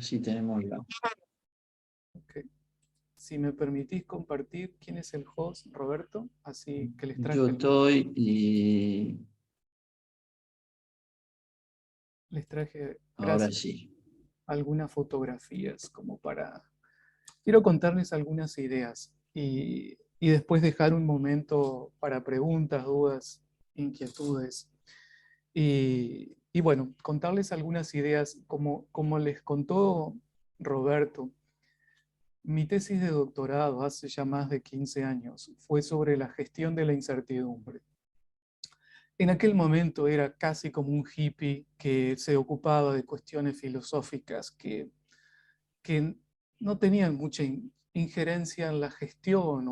Así tenemos la... Ok. Si me permitís compartir quién es el host, Roberto, así que les Yo traje, estoy y ahora gracias, sí. algunas fotografías como para... Quiero contarles algunas ideas y después dejar un momento para preguntas, dudas, inquietudes. Y bueno, contarles algunas ideas, como les contó Roberto. Mi tesis de doctorado hace ya más de 15 años fue sobre la gestión de la incertidumbre. En aquel momento era casi como un hippie que se ocupaba de cuestiones filosóficas que no tenían mucha injerencia en la gestión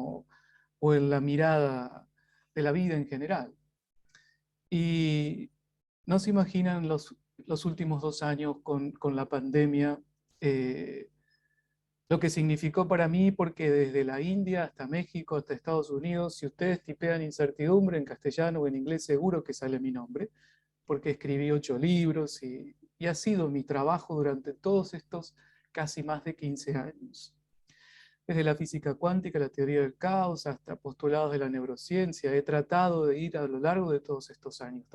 o en la mirada de la vida en general. Y no se imaginan los últimos 2 años con la pandemia, eh, lo que significó para mí, porque desde la India hasta México, hasta Estados Unidos, si ustedes tipean incertidumbre en castellano o en inglés, seguro que sale mi nombre, porque escribí 8 libros y ha sido mi trabajo durante todos estos casi más de 15 años. Desde la física cuántica, la teoría del caos, hasta postulados de la neurociencia, he tratado de ir a lo largo de todos estos años,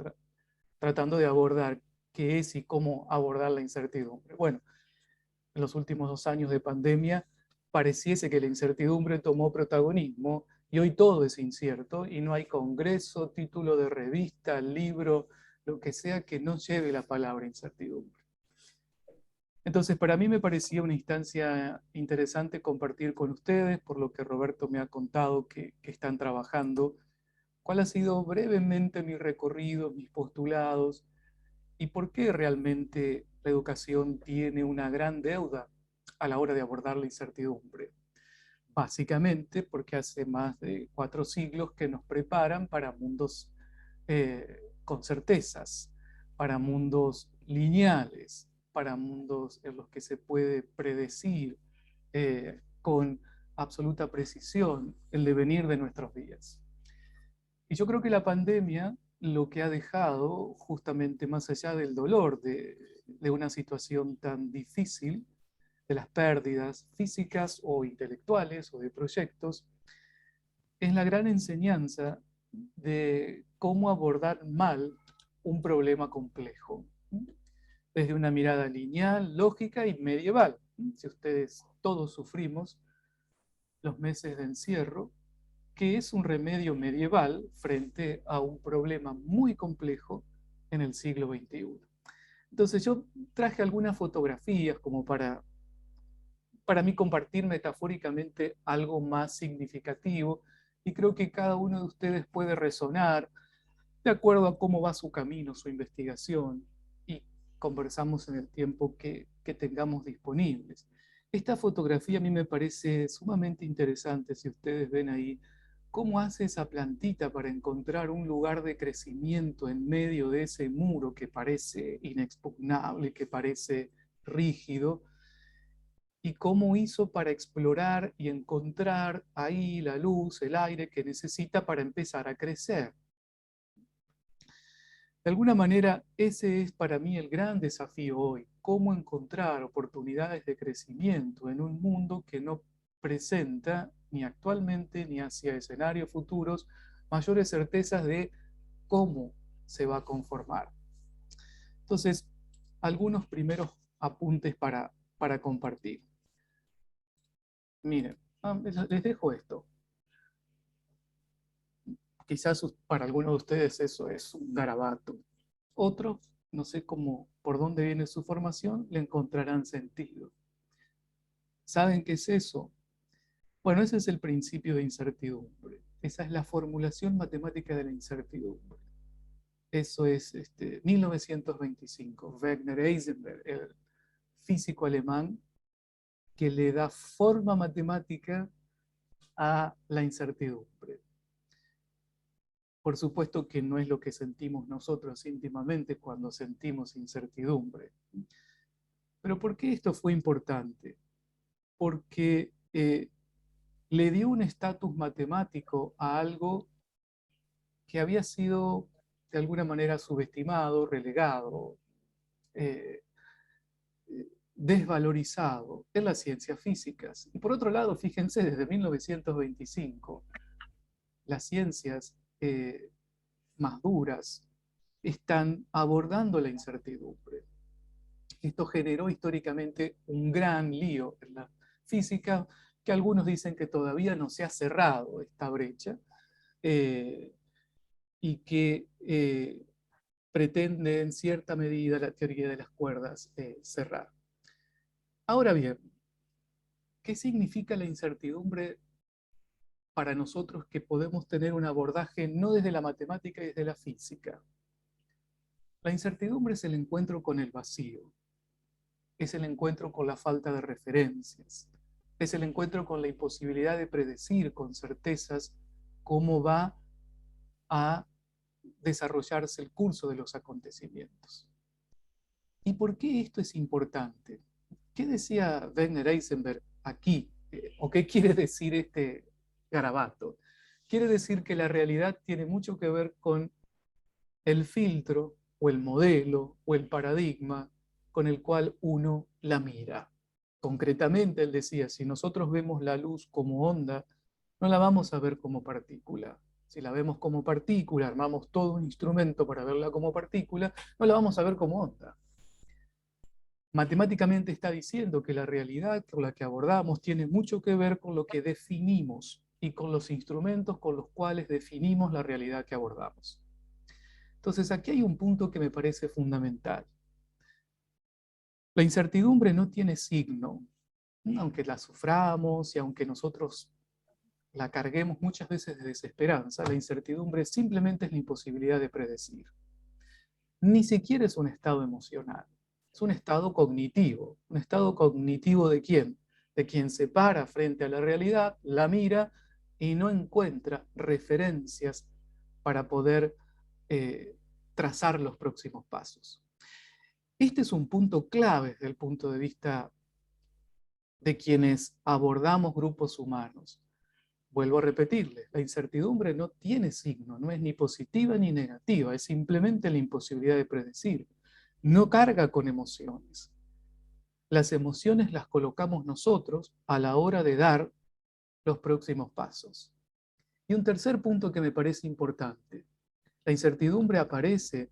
tratando de abordar qué es y cómo abordar la incertidumbre. Bueno, en los últimos 2 años de pandemia, pareciese que la incertidumbre tomó protagonismo y hoy todo es incierto y no hay congreso, título de revista, libro, lo que sea que no lleve la palabra incertidumbre. Entonces, para mí me parecía una instancia interesante compartir con ustedes, por lo que Roberto me ha contado que están trabajando, cuál ha sido brevemente mi recorrido, mis postulados, y por qué realmente la educación tiene una gran deuda a la hora de abordar la incertidumbre. Básicamente porque hace más de 4 siglos que nos preparan para mundos con certezas, para mundos lineales, para mundos en los que se puede predecir con absoluta precisión el devenir de nuestros días. Y yo creo que la pandemia lo que ha dejado, justamente más allá del dolor de una situación tan difícil, de las pérdidas físicas o intelectuales o de proyectos, es la gran enseñanza de cómo abordar mal un problema complejo, desde una mirada lineal, lógica y medieval. Si ustedes todos sufrimos los meses de encierro, que es un remedio medieval frente a un problema muy complejo en el siglo XXI. Entonces yo traje algunas fotografías como para mí compartir metafóricamente algo más significativo y creo que cada uno de ustedes puede resonar de acuerdo a cómo va su camino, su investigación y conversamos en el tiempo que tengamos disponibles. Esta fotografía a mí me parece sumamente interesante, si ustedes ven ahí cómo hace esa plantita para encontrar un lugar de crecimiento en medio de ese muro que parece inexpugnable, que parece rígido, y cómo hizo para explorar y encontrar ahí la luz, el aire que necesita para empezar a crecer. De alguna manera, ese es para mí el gran desafío hoy, cómo encontrar oportunidades de crecimiento en un mundo que no presenta, ni actualmente ni hacia escenarios futuros, mayores certezas de cómo se va a conformar. Entonces, algunos primeros apuntes para compartir. Miren, les dejo esto. Quizás para algunos de ustedes eso es un garabato. Otros, no sé cómo, por dónde viene su formación, le encontrarán sentido. ¿Saben qué es eso? Bueno, ese es el principio de incertidumbre. Esa es la formulación matemática de la incertidumbre. Eso es 1925, Werner Heisenberg, el físico alemán, que le da forma matemática a la incertidumbre. Por supuesto que no es lo que sentimos nosotros íntimamente cuando sentimos incertidumbre. Pero ¿por qué esto fue importante? Porque le dio un estatus matemático a algo que había sido de alguna manera subestimado, relegado, eh, desvalorizado en las ciencias físicas. Y por otro lado, fíjense, desde 1925, las ciencias más duras están abordando la incertidumbre. Esto generó históricamente un gran lío en la física, que algunos dicen que todavía no se ha cerrado esta brecha, y que pretende en cierta medida la teoría de las cuerdas cerrar. Ahora bien, ¿qué significa la incertidumbre para nosotros que podemos tener un abordaje no desde la matemática y desde la física? La incertidumbre es el encuentro con el vacío, es el encuentro con la falta de referencias, es el encuentro con la imposibilidad de predecir con certezas cómo va a desarrollarse el curso de los acontecimientos. ¿Y por qué esto es importante? ¿Qué decía Werner Heisenberg aquí? ¿O qué quiere decir este garabato? Quiere decir que la realidad tiene mucho que ver con el filtro o el modelo o el paradigma con el cual uno la mira. Concretamente, él decía, si nosotros vemos la luz como onda, no la vamos a ver como partícula. Si la vemos como partícula, armamos todo un instrumento para verla como partícula, no la vamos a ver como onda. Matemáticamente está diciendo que la realidad con la que abordamos tiene mucho que ver con lo que definimos y con los instrumentos con los cuales definimos la realidad que abordamos. Entonces, aquí hay un punto que me parece fundamental. La incertidumbre no tiene signo, aunque la suframos y aunque nosotros la carguemos muchas veces de desesperanza, la incertidumbre simplemente es la imposibilidad de predecir. Ni siquiera es un estado emocional, es un estado cognitivo. ¿Un estado cognitivo de quién? De quien se para frente a la realidad, la mira y no encuentra referencias para poder trazar los próximos pasos. Este es un punto clave desde el punto de vista de quienes abordamos grupos humanos. Vuelvo a repetirles, la incertidumbre no tiene signo, no es ni positiva ni negativa, es simplemente la imposibilidad de predecir. No carga con emociones. Las emociones las colocamos nosotros a la hora de dar los próximos pasos. Y un tercer punto que me parece importante. La incertidumbre aparece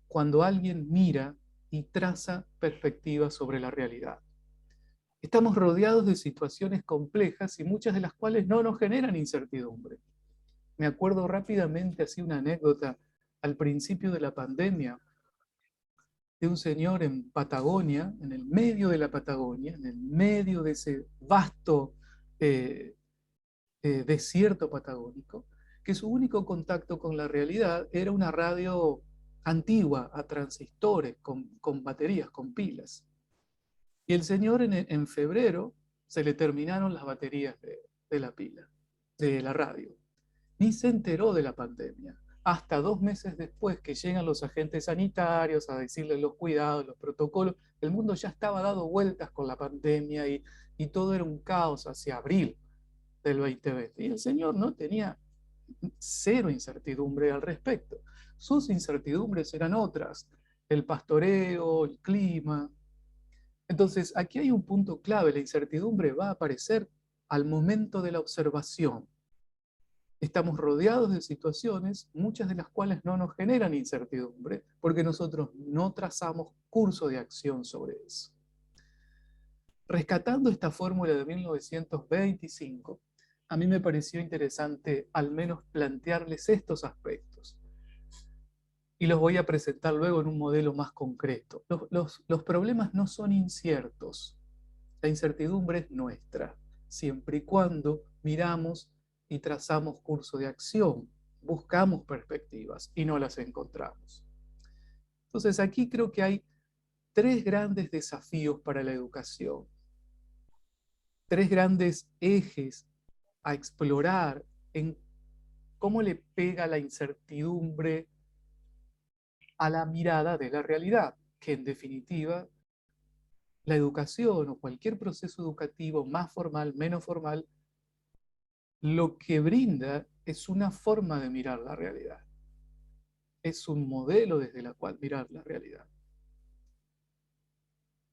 cuando alguien mira y traza perspectivas sobre la realidad. Estamos rodeados de situaciones complejas y muchas de las cuales no nos generan incertidumbre. Me acuerdo rápidamente, así una anécdota, al principio de la pandemia, de un señor en Patagonia, en el medio de la Patagonia, en el medio de ese vasto eh, desierto patagónico, que su único contacto con la realidad era una radio antigua, a transistores, con baterías, con pilas. Y el señor en febrero se le terminaron las baterías de la pila, de la radio. Ni se enteró de la pandemia. Hasta 2 meses después que llegan los agentes sanitarios a decirle los cuidados, los protocolos, el mundo ya estaba dado vueltas con la pandemia y todo era un caos hacia abril del 2020. Y el señor no tenía cero incertidumbre al respecto. Sus incertidumbres eran otras, el pastoreo, el clima. Entonces, aquí hay un punto clave, la incertidumbre va a aparecer al momento de la observación. Estamos rodeados de situaciones, muchas de las cuales no nos generan incertidumbre, porque nosotros no trazamos curso de acción sobre eso. Rescatando esta fórmula de 1925, a mí me pareció interesante al menos plantearles estos aspectos. Y los voy a presentar luego en un modelo más concreto. Los problemas no son inciertos. La incertidumbre es nuestra, siempre y cuando miramos y trazamos curso de acción, buscamos perspectivas y no las encontramos. Entonces aquí creo que hay tres grandes desafíos para la educación, tres grandes ejes a explorar en cómo le pega la incertidumbre a la mirada de la realidad, que en definitiva la educación o cualquier proceso educativo, más formal, menos formal, lo que brinda es una forma de mirar la realidad. Es un modelo desde el cual mirar la realidad.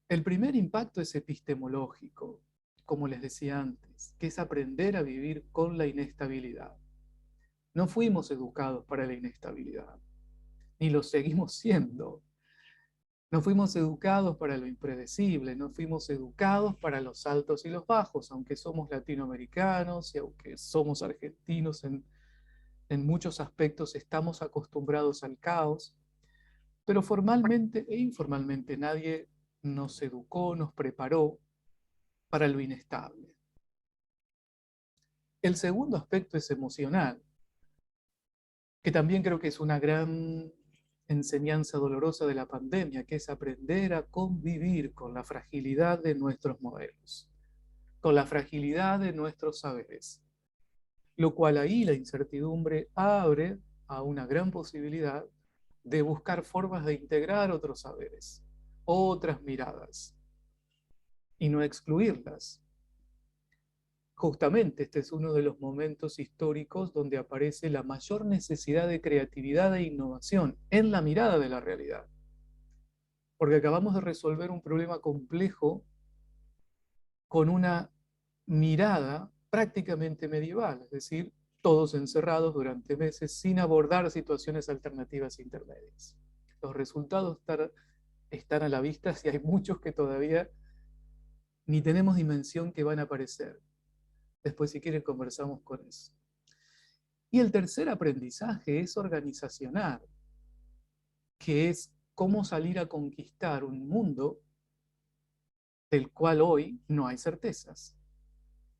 El primer impacto es epistemológico, como les decía antes, que es aprender a vivir con la inestabilidad. No fuimos educados para la inestabilidad, ni lo seguimos siendo. No fuimos educados para lo impredecible, no fuimos educados para los altos y los bajos, aunque somos latinoamericanos y aunque somos argentinos en muchos aspectos estamos acostumbrados al caos, pero formalmente e informalmente nadie nos educó, nos preparó para lo inestable. El segundo aspecto es emocional, que también creo que es una gran enseñanza dolorosa de la pandemia, que es aprender a convivir con la fragilidad de nuestros modelos, con la fragilidad de nuestros saberes, lo cual ahí la incertidumbre abre a una gran posibilidad de buscar formas de integrar otros saberes, otras miradas, y no excluirlas. Justamente este es uno de los momentos históricos donde aparece la mayor necesidad de creatividad e innovación en la mirada de la realidad. Porque acabamos de resolver un problema complejo con una mirada prácticamente medieval, es decir, todos encerrados durante meses sin abordar situaciones alternativas intermedias. Los resultados están a la vista y hay muchos que todavía ni tenemos dimensión que van a aparecer. Después, si quieren, conversamos con eso. Y el tercer aprendizaje es organizacional, que es cómo salir a conquistar un mundo del cual hoy no hay certezas,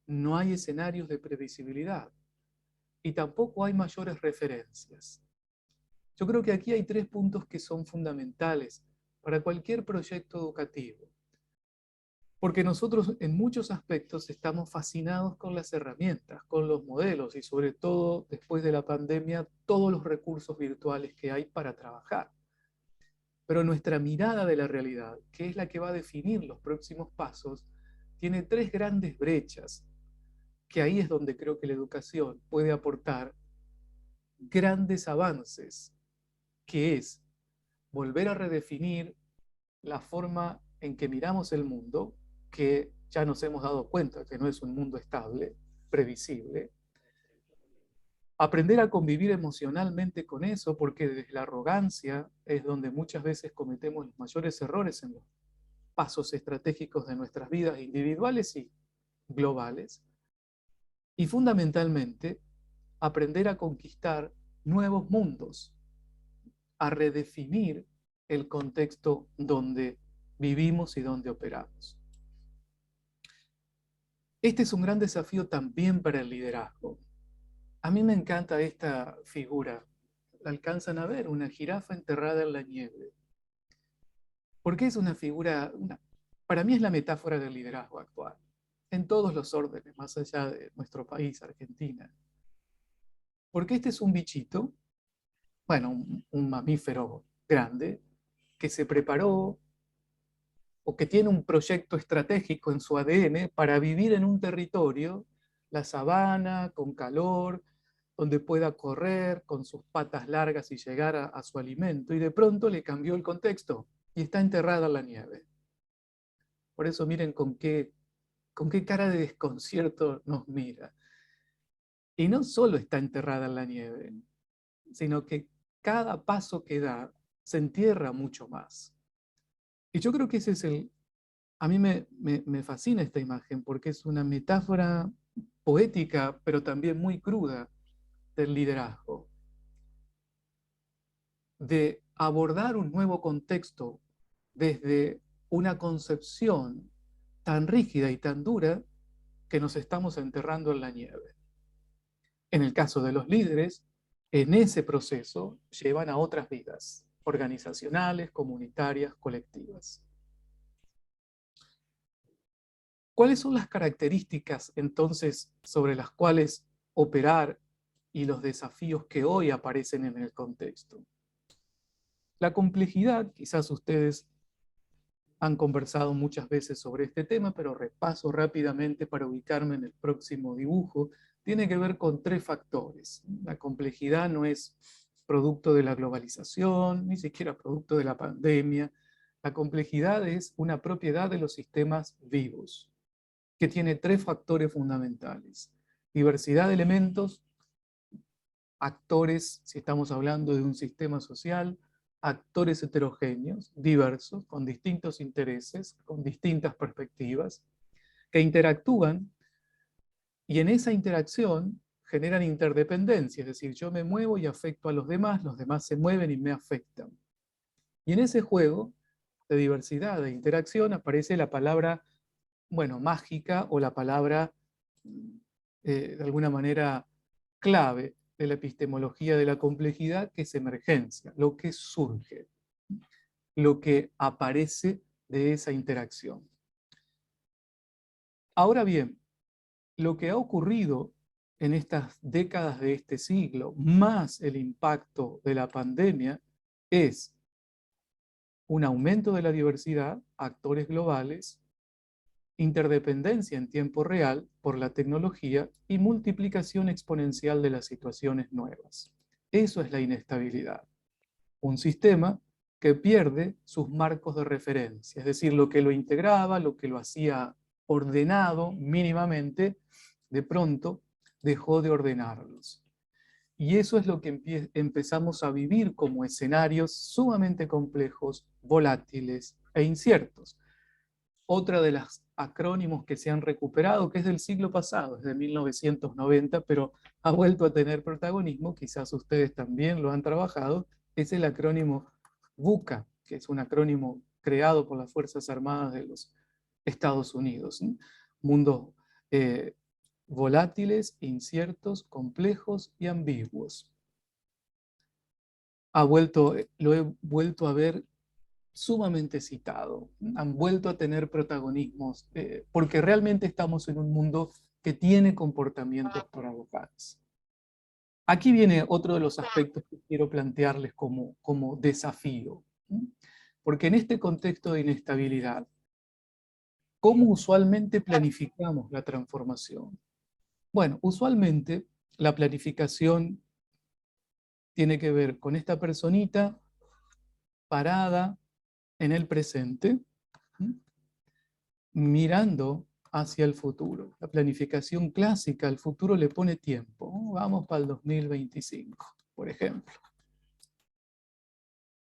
no hay escenarios de previsibilidad y tampoco hay mayores referencias. Yo creo que aquí hay tres puntos que son fundamentales para cualquier proyecto educativo, porque nosotros en muchos aspectos estamos fascinados con las herramientas, con los modelos y sobre todo después de la pandemia todos los recursos virtuales que hay para trabajar. Pero nuestra mirada de la realidad, que es la que va a definir los próximos pasos, tiene tres grandes brechas, que ahí es donde creo que la educación puede aportar grandes avances, que es volver a redefinir la forma en que miramos el mundo, que ya nos hemos dado cuenta que no es un mundo estable, previsible, aprender a convivir emocionalmente con eso, porque desde la arrogancia es donde muchas veces cometemos los mayores errores en los pasos estratégicos de nuestras vidas individuales y globales. Y fundamentalmente, aprender a conquistar nuevos mundos, a redefinir el contexto donde vivimos y donde operamos. Este es un gran desafío también para el liderazgo. A mí me encanta esta figura. La alcanzan a ver, una jirafa enterrada en la nieve. ¿Por qué es una figura? Para mí es la metáfora del liderazgo actual, en todos los órdenes, más allá de nuestro país, Argentina. Porque este es un bichito, bueno, un mamífero grande, que se preparó o que tiene un proyecto estratégico en su ADN para vivir en un territorio, la sabana, con calor, donde pueda correr con sus patas largas y llegar a su alimento, y de pronto le cambió el contexto y está enterrada en la nieve. Por eso miren con qué cara de desconcierto nos mira. Y no solo está enterrada en la nieve, sino que cada paso que da se entierra mucho más. Y yo creo que ese es a mí me fascina esta imagen porque es una metáfora poética, pero también muy cruda del liderazgo, de abordar un nuevo contexto desde una concepción tan rígida y tan dura que nos estamos enterrando en la nieve. En el caso de los líderes, en ese proceso llevan a otras vidas, organizacionales, comunitarias, colectivas. ¿Cuáles son las características entonces sobre las cuales operar y los desafíos que hoy aparecen en el contexto? La complejidad, quizás ustedes han conversado muchas veces sobre este tema, pero repaso rápidamente para ubicarme en el próximo dibujo, tiene que ver con tres factores. La complejidad no es producto de la globalización, ni siquiera producto de la pandemia. La complejidad es una propiedad de los sistemas vivos, que tiene 3 factores fundamentales: diversidad de elementos, actores, si estamos hablando de un sistema social, actores heterogéneos, diversos, con distintos intereses, con distintas perspectivas, que interactúan, y en esa interacción generan interdependencia, es decir, yo me muevo y afecto a los demás se mueven y me afectan. Y en ese juego de diversidad, de interacción, aparece la palabra, bueno, mágica, o la palabra, de alguna manera, clave de la epistemología de la complejidad, que es emergencia, lo que surge, lo que aparece de esa interacción. Ahora bien, lo que ha ocurrido en estas décadas de este siglo, más el impacto de la pandemia, es un aumento de la diversidad, actores globales, interdependencia en tiempo real por la tecnología y multiplicación exponencial de las situaciones nuevas. Eso es la inestabilidad. Un sistema que pierde sus marcos de referencia, es decir, lo que lo integraba, lo que lo hacía ordenado mínimamente, de pronto dejó de ordenarlos. Y eso es lo que empezamos a vivir como escenarios sumamente complejos, volátiles e inciertos. Otra de las acrónimos que se han recuperado, que es del siglo pasado, es de 1990, pero ha vuelto a tener protagonismo, quizás ustedes también lo han trabajado, es el acrónimo VUCA, que es un acrónimo creado por las Fuerzas Armadas de los Estados Unidos. Mundos volátiles, inciertos, complejos y ambiguos. Lo he vuelto a ver sumamente citado, han vuelto a tener protagonismos, porque realmente estamos en un mundo que tiene comportamientos paradojas. Aquí viene otro de los aspectos que quiero plantearles como desafío, porque en este contexto de inestabilidad, ¿cómo usualmente planificamos la transformación? Bueno, usualmente la planificación tiene que ver con esta personita parada en el presente, mirando hacia el futuro. La planificación clásica al futuro le pone tiempo. Vamos para el 2025, por ejemplo.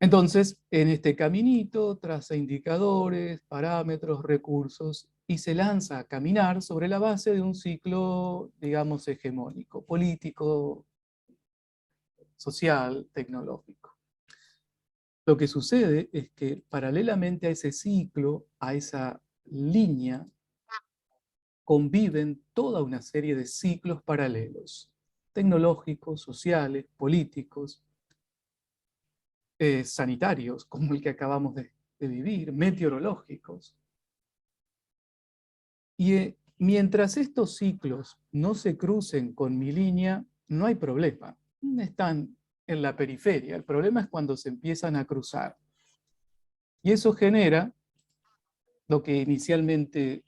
Entonces, en este caminito traza indicadores, parámetros, recursos, y se lanza a caminar sobre la base de un ciclo, digamos, hegemónico, político, social, tecnológico. Lo que sucede es que paralelamente a ese ciclo, a esa línea, conviven toda una serie de ciclos paralelos, tecnológicos, sociales, políticos, sanitarios, como el que acabamos de vivir, meteorológicos. Y mientras estos ciclos no se crucen con mi línea, no hay problema. Están en la periferia. El problema es cuando se empiezan a cruzar. Y eso genera lo que inicialmente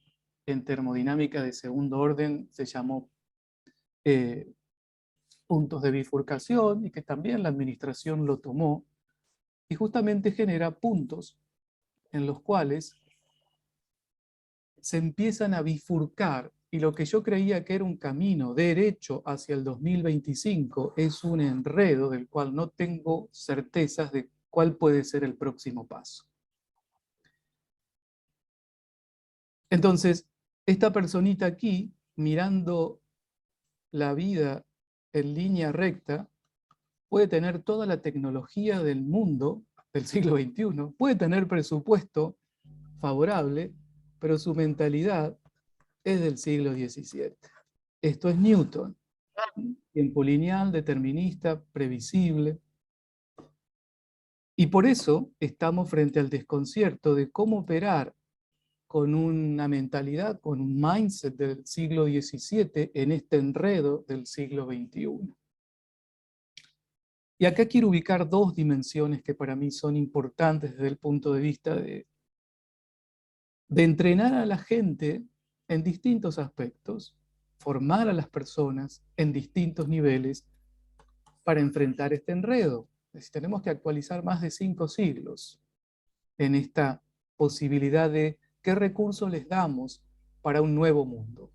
en termodinámica de segundo orden se llamó puntos de bifurcación, y que también la administración lo tomó, y justamente genera puntos en los cuales se empiezan a bifurcar, y lo que yo creía que era un camino derecho hacia el 2025 es un enredo del cual no tengo certezas de cuál puede ser el próximo paso. Entonces, esta personita aquí, mirando la vida en línea recta, puede tener toda la tecnología del mundo del siglo XXI, puede tener presupuesto favorable, pero su mentalidad es del siglo XVII. Esto es Newton, tiempo lineal, determinista, previsible. Y por eso estamos frente al desconcierto de cómo operar con una mentalidad, con un mindset del siglo XVII en este enredo del siglo XXI. Y acá quiero ubicar dos dimensiones que para mí son importantes desde el punto de vista de entrenar a la gente en distintos aspectos, formar a las personas en distintos niveles para enfrentar este enredo. Es decir, tenemos que actualizar más de 5 siglos en esta posibilidad de qué recursos les damos para un nuevo mundo.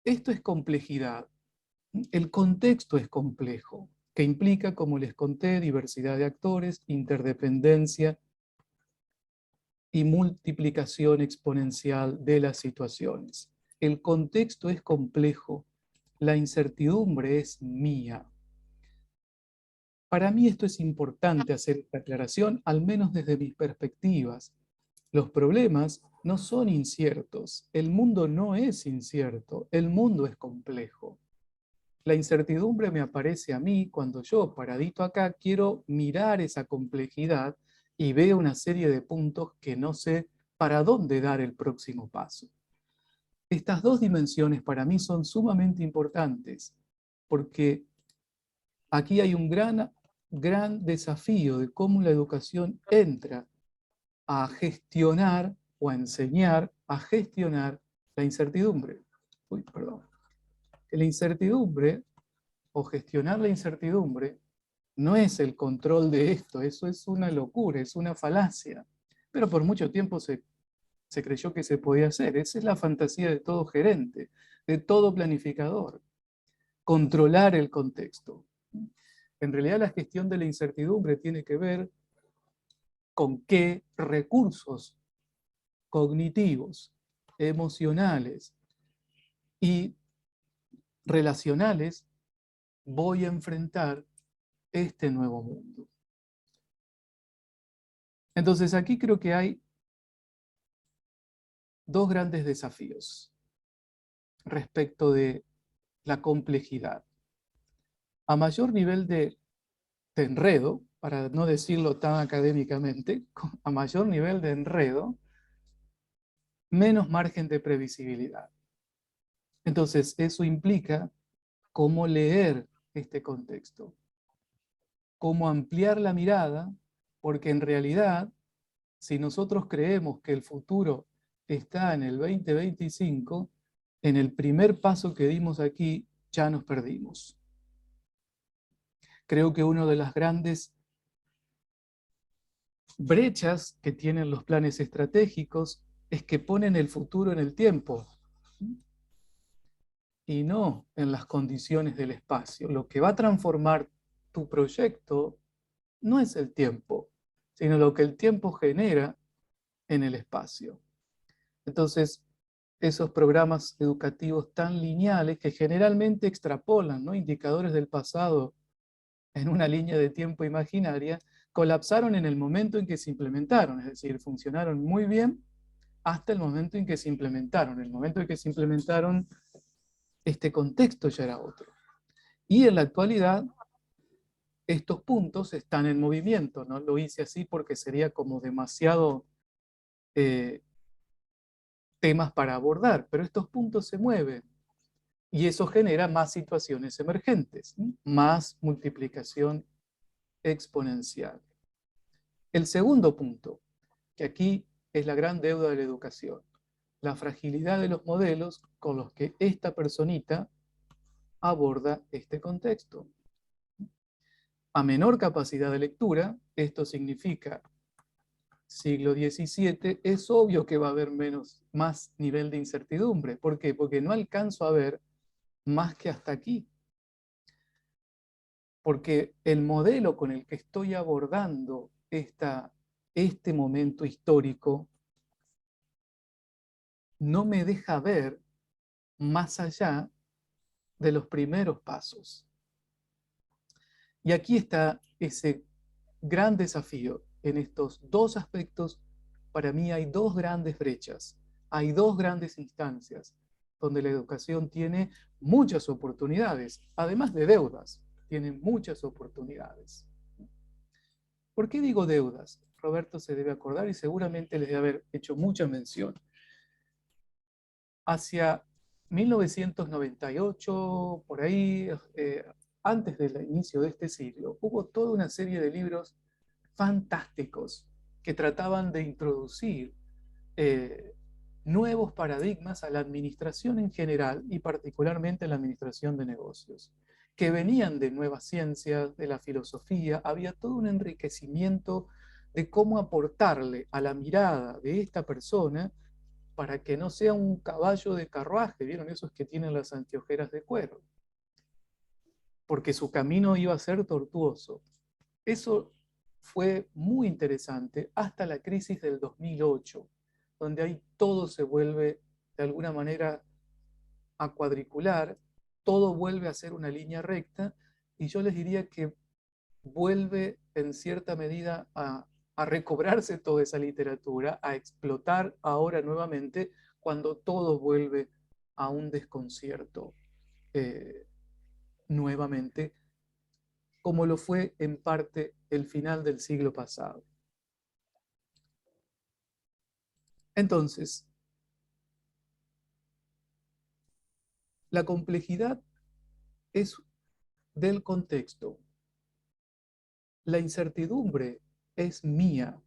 Esto es complejidad. El contexto es complejo, que implica, como les conté, diversidad de actores, interdependencia y multiplicación exponencial de las situaciones. El contexto es complejo, la incertidumbre es mía. Para mí esto es importante hacer esta aclaración, al menos desde mis perspectivas. Los problemas no son inciertos, el mundo no es incierto, el mundo es complejo. La incertidumbre me aparece a mí cuando yo, paradito acá, quiero mirar esa complejidad y veo una serie de puntos que no sé para dónde dar el próximo paso. Estas dos dimensiones para mí son sumamente importantes porque aquí hay un gran desafío de cómo la educación entra a gestionar o a enseñar a gestionar la incertidumbre. Uy, perdón. La incertidumbre o gestionar la incertidumbre no es el control de esto, eso es una locura, es una falacia. Pero por mucho tiempo se creyó que se podía hacer. Esa es la fantasía de todo gerente, de todo planificador. Controlar el contexto. En realidad la gestión de la incertidumbre tiene que ver con qué recursos cognitivos, emocionales y relacionales voy a enfrentar este nuevo mundo. Entonces aquí creo que hay dos grandes desafíos respecto de la complejidad. A mayor nivel de enredo, para no decirlo tan académicamente, a mayor nivel de enredo, menos margen de previsibilidad. Entonces, eso implica cómo leer este contexto, cómo ampliar la mirada, porque en realidad, si nosotros creemos que el futuro está en el 2025, en el primer paso que dimos aquí, ya nos perdimos. Creo que una de las grandes brechas que tienen los planes estratégicos es que ponen el futuro en el tiempo y no en las condiciones del espacio. Lo que va a transformar tu proyecto no es el tiempo, sino lo que el tiempo genera en el espacio. Entonces, esos programas educativos tan lineales que generalmente extrapolan, ¿no?, indicadores del pasado en una línea de tiempo imaginaria, colapsaron en el momento en que se implementaron, es decir, funcionaron muy bien hasta el momento en que se implementaron. El momento en que se implementaron, este contexto ya era otro. Y en la actualidad, estos puntos están en movimiento. No lo hice así porque sería como demasiado temas para abordar, pero estos puntos se mueven. Y eso genera más situaciones emergentes, más multiplicación exponencial. El segundo punto, que aquí es la gran deuda de la educación, la fragilidad de los modelos con los que esta personita aborda este contexto. A menor capacidad de lectura, esto significa siglo XVII, es obvio que va a haber más nivel de incertidumbre. ¿Por qué? Porque no alcanzo a ver más que hasta aquí. Porque el modelo con el que estoy abordando este momento histórico no me deja ver más allá de los primeros pasos. Y aquí está ese gran desafío. En estos dos aspectos, para mí hay dos grandes brechas, hay dos grandes instancias donde la educación tiene muchas oportunidades, además de deudas, tiene muchas oportunidades. ¿Por qué digo deudas? Roberto se debe acordar y seguramente les debe haber hecho mucha mención. Hacia 1998, por ahí, antes del inicio de este siglo, hubo toda una serie de libros fantásticos que trataban de introducir nuevos paradigmas a la administración en general y particularmente a la administración de negocios. que venían de nuevas ciencias, de la filosofía. Había todo un enriquecimiento de cómo aportarle a la mirada de esta persona para que no sea un caballo de carruaje, ¿vieron esos que tienen las anteojeras de cuero? Porque su camino iba a ser tortuoso. Eso fue muy interesante hasta la crisis del 2008, donde ahí todo se vuelve de alguna manera a cuadricular, todo vuelve a ser una línea recta, y yo les diría que vuelve en cierta medida a recobrarse toda esa literatura, a explotar ahora nuevamente cuando todo vuelve a un desconcierto nuevamente, como lo fue en parte el final del siglo pasado. Entonces, la complejidad es del contexto. La incertidumbre es mía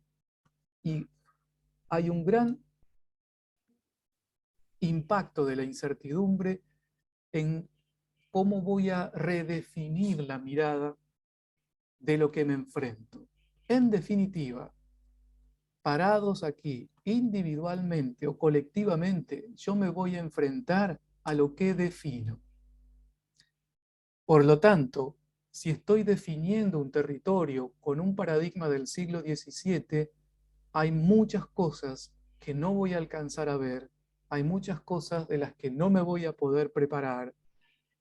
y hay un gran impacto de la incertidumbre en cómo voy a redefinir la mirada de lo que me enfrento. En definitiva, parados aquí, individualmente o colectivamente, yo me voy a enfrentar a lo que defino. Por lo tanto, si estoy definiendo un territorio con un paradigma del siglo XVII, hay muchas cosas que no voy a alcanzar a ver, hay muchas cosas de las que no me voy a poder preparar,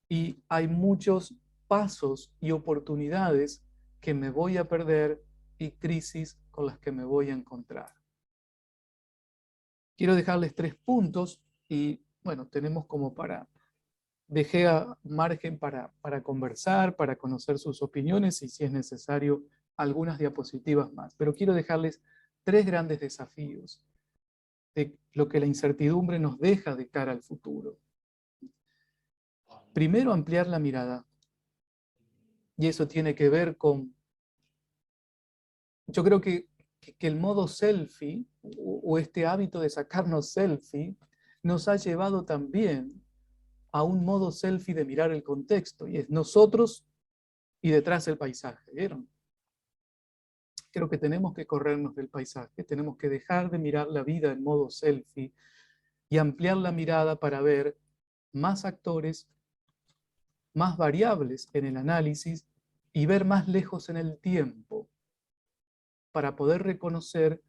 y hay muchos pasos y oportunidades que me voy a perder y crisis con las que me voy a encontrar. Quiero dejarles 3 puntos y bueno, tenemos como dejé a margen para conversar, para conocer sus opiniones y si es necesario algunas diapositivas más. Pero quiero dejarles 3 grandes desafíos de lo que la incertidumbre nos deja de cara al futuro. Primero, ampliar la mirada. Y eso tiene que ver con, yo creo que el modo selfie o este hábito de sacarnos selfie nos ha llevado también a un modo selfie de mirar el contexto, y es nosotros y detrás el paisaje, ¿vieron? Creo que tenemos que corrernos del paisaje, tenemos que dejar de mirar la vida en modo selfie y ampliar la mirada para ver más actores, más variables en el análisis y ver más lejos en el tiempo para poder reconocer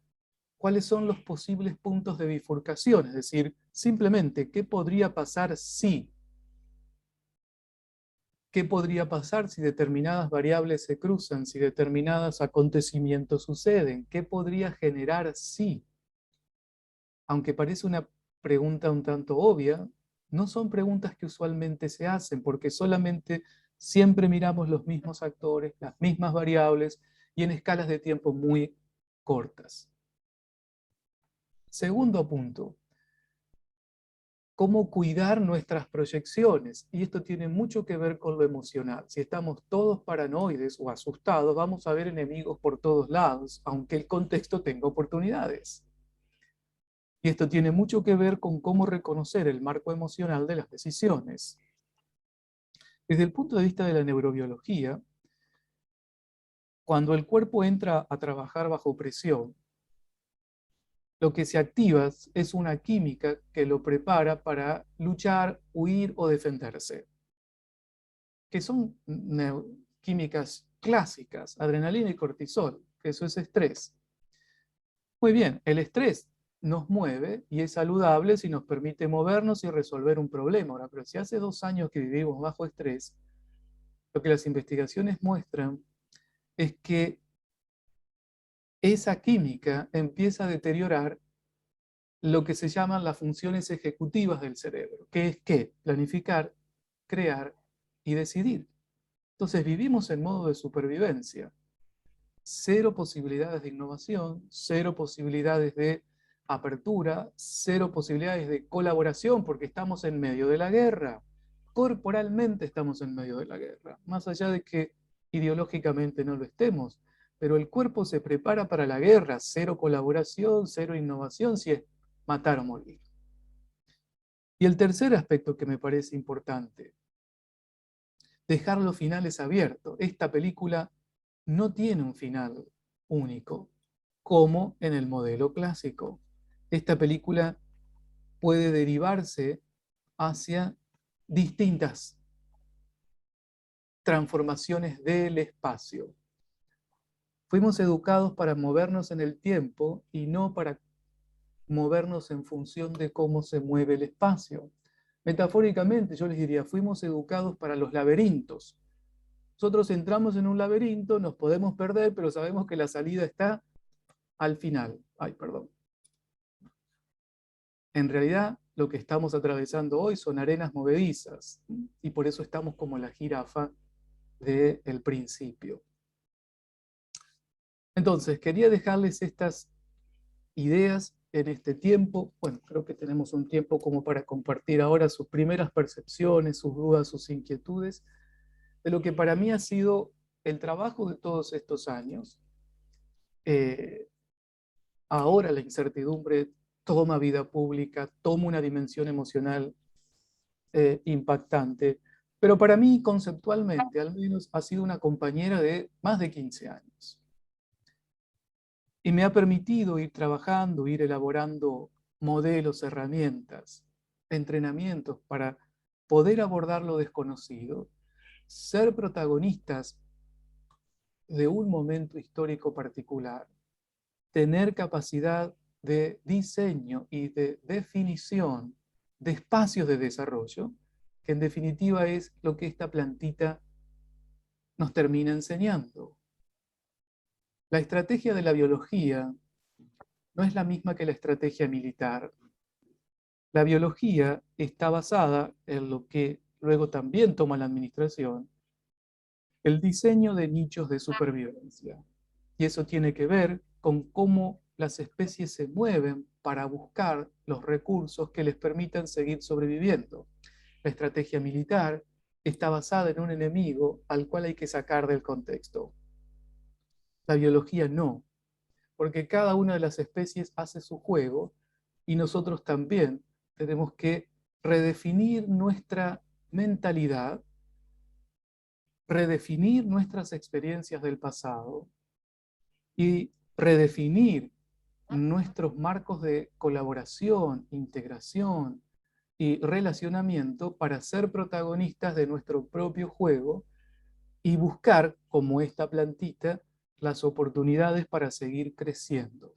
cuáles son los posibles puntos de bifurcación, es decir, simplemente qué podría pasar si, qué podría pasar si determinadas variables se cruzan, si determinados acontecimientos suceden, qué podría generar si. Aunque parece una pregunta un tanto obvia, no son preguntas que usualmente se hacen, porque solamente siempre miramos los mismos actores, las mismas variables y en escalas de tiempo muy cortas. Segundo punto, cómo cuidar nuestras proyecciones. Y esto tiene mucho que ver con lo emocional. Si estamos todos paranoides o asustados, vamos a ver enemigos por todos lados, aunque el contexto tenga oportunidades. Y esto tiene mucho que ver con cómo reconocer el marco emocional de las decisiones. Desde el punto de vista de la neurobiología, cuando el cuerpo entra a trabajar bajo presión, lo que se activa es una química que lo prepara para luchar, huir o defenderse, que son químicas clásicas, adrenalina y cortisol, que eso es estrés. Muy bien, el estrés nos mueve y es saludable si nos permite movernos y resolver un problema. Ahora, pero si hace 2 años que vivimos bajo estrés, lo que las investigaciones muestran es que esa química empieza a deteriorar lo que se llaman las funciones ejecutivas del cerebro, que es ¿qué? Planificar, crear y decidir. Entonces vivimos en modo de supervivencia. 0 posibilidades de innovación, 0 posibilidades de apertura, 0 posibilidades de colaboración porque estamos en medio de la guerra. Corporalmente estamos en medio de la guerra, más allá de que ideológicamente no lo estemos, pero el cuerpo se prepara para la guerra, 0 colaboración, 0 innovación, si es matar o morir. Y el tercer aspecto que me parece importante, dejar los finales abiertos. Esta película no tiene un final único, como en el modelo clásico. Esta película puede derivarse hacia distintas transformaciones del espacio. Fuimos educados para movernos en el tiempo y no para movernos en función de cómo se mueve el espacio. Metafóricamente, yo les diría, fuimos educados para los laberintos. Nosotros entramos en un laberinto, nos podemos perder, pero sabemos que la salida está al final. Ay, perdón. En realidad, lo que estamos atravesando hoy son arenas movedizas, y por eso estamos como la jirafa del principio. Entonces, quería dejarles estas ideas en este tiempo. Bueno, creo que tenemos un tiempo como para compartir ahora sus primeras percepciones, sus dudas, sus inquietudes, de lo que para mí ha sido el trabajo de todos estos años. Ahora la incertidumbre toma vida pública, toma una dimensión emocional impactante, pero para mí conceptualmente al menos ha sido una compañera de más de 15 años. Y me ha permitido ir trabajando, ir elaborando modelos, herramientas, entrenamientos para poder abordar lo desconocido, ser protagonistas de un momento histórico particular, tener capacidad de diseño y de definición de espacios de desarrollo, que en definitiva es lo que esta plantita nos termina enseñando. La estrategia de la biología no es la misma que la estrategia militar. La biología está basada en lo que luego también toma la administración, el diseño de nichos de supervivencia. Y eso tiene que ver con cómo las especies se mueven para buscar los recursos que les permitan seguir sobreviviendo. La estrategia militar está basada en un enemigo al cual hay que sacar del contexto. La biología no, porque cada una de las especies hace su juego y nosotros también tenemos que redefinir nuestra mentalidad, redefinir nuestras experiencias del pasado y redefinir nuestros marcos de colaboración, integración y relacionamiento para ser protagonistas de nuestro propio juego y buscar, como esta plantita, las oportunidades para seguir creciendo.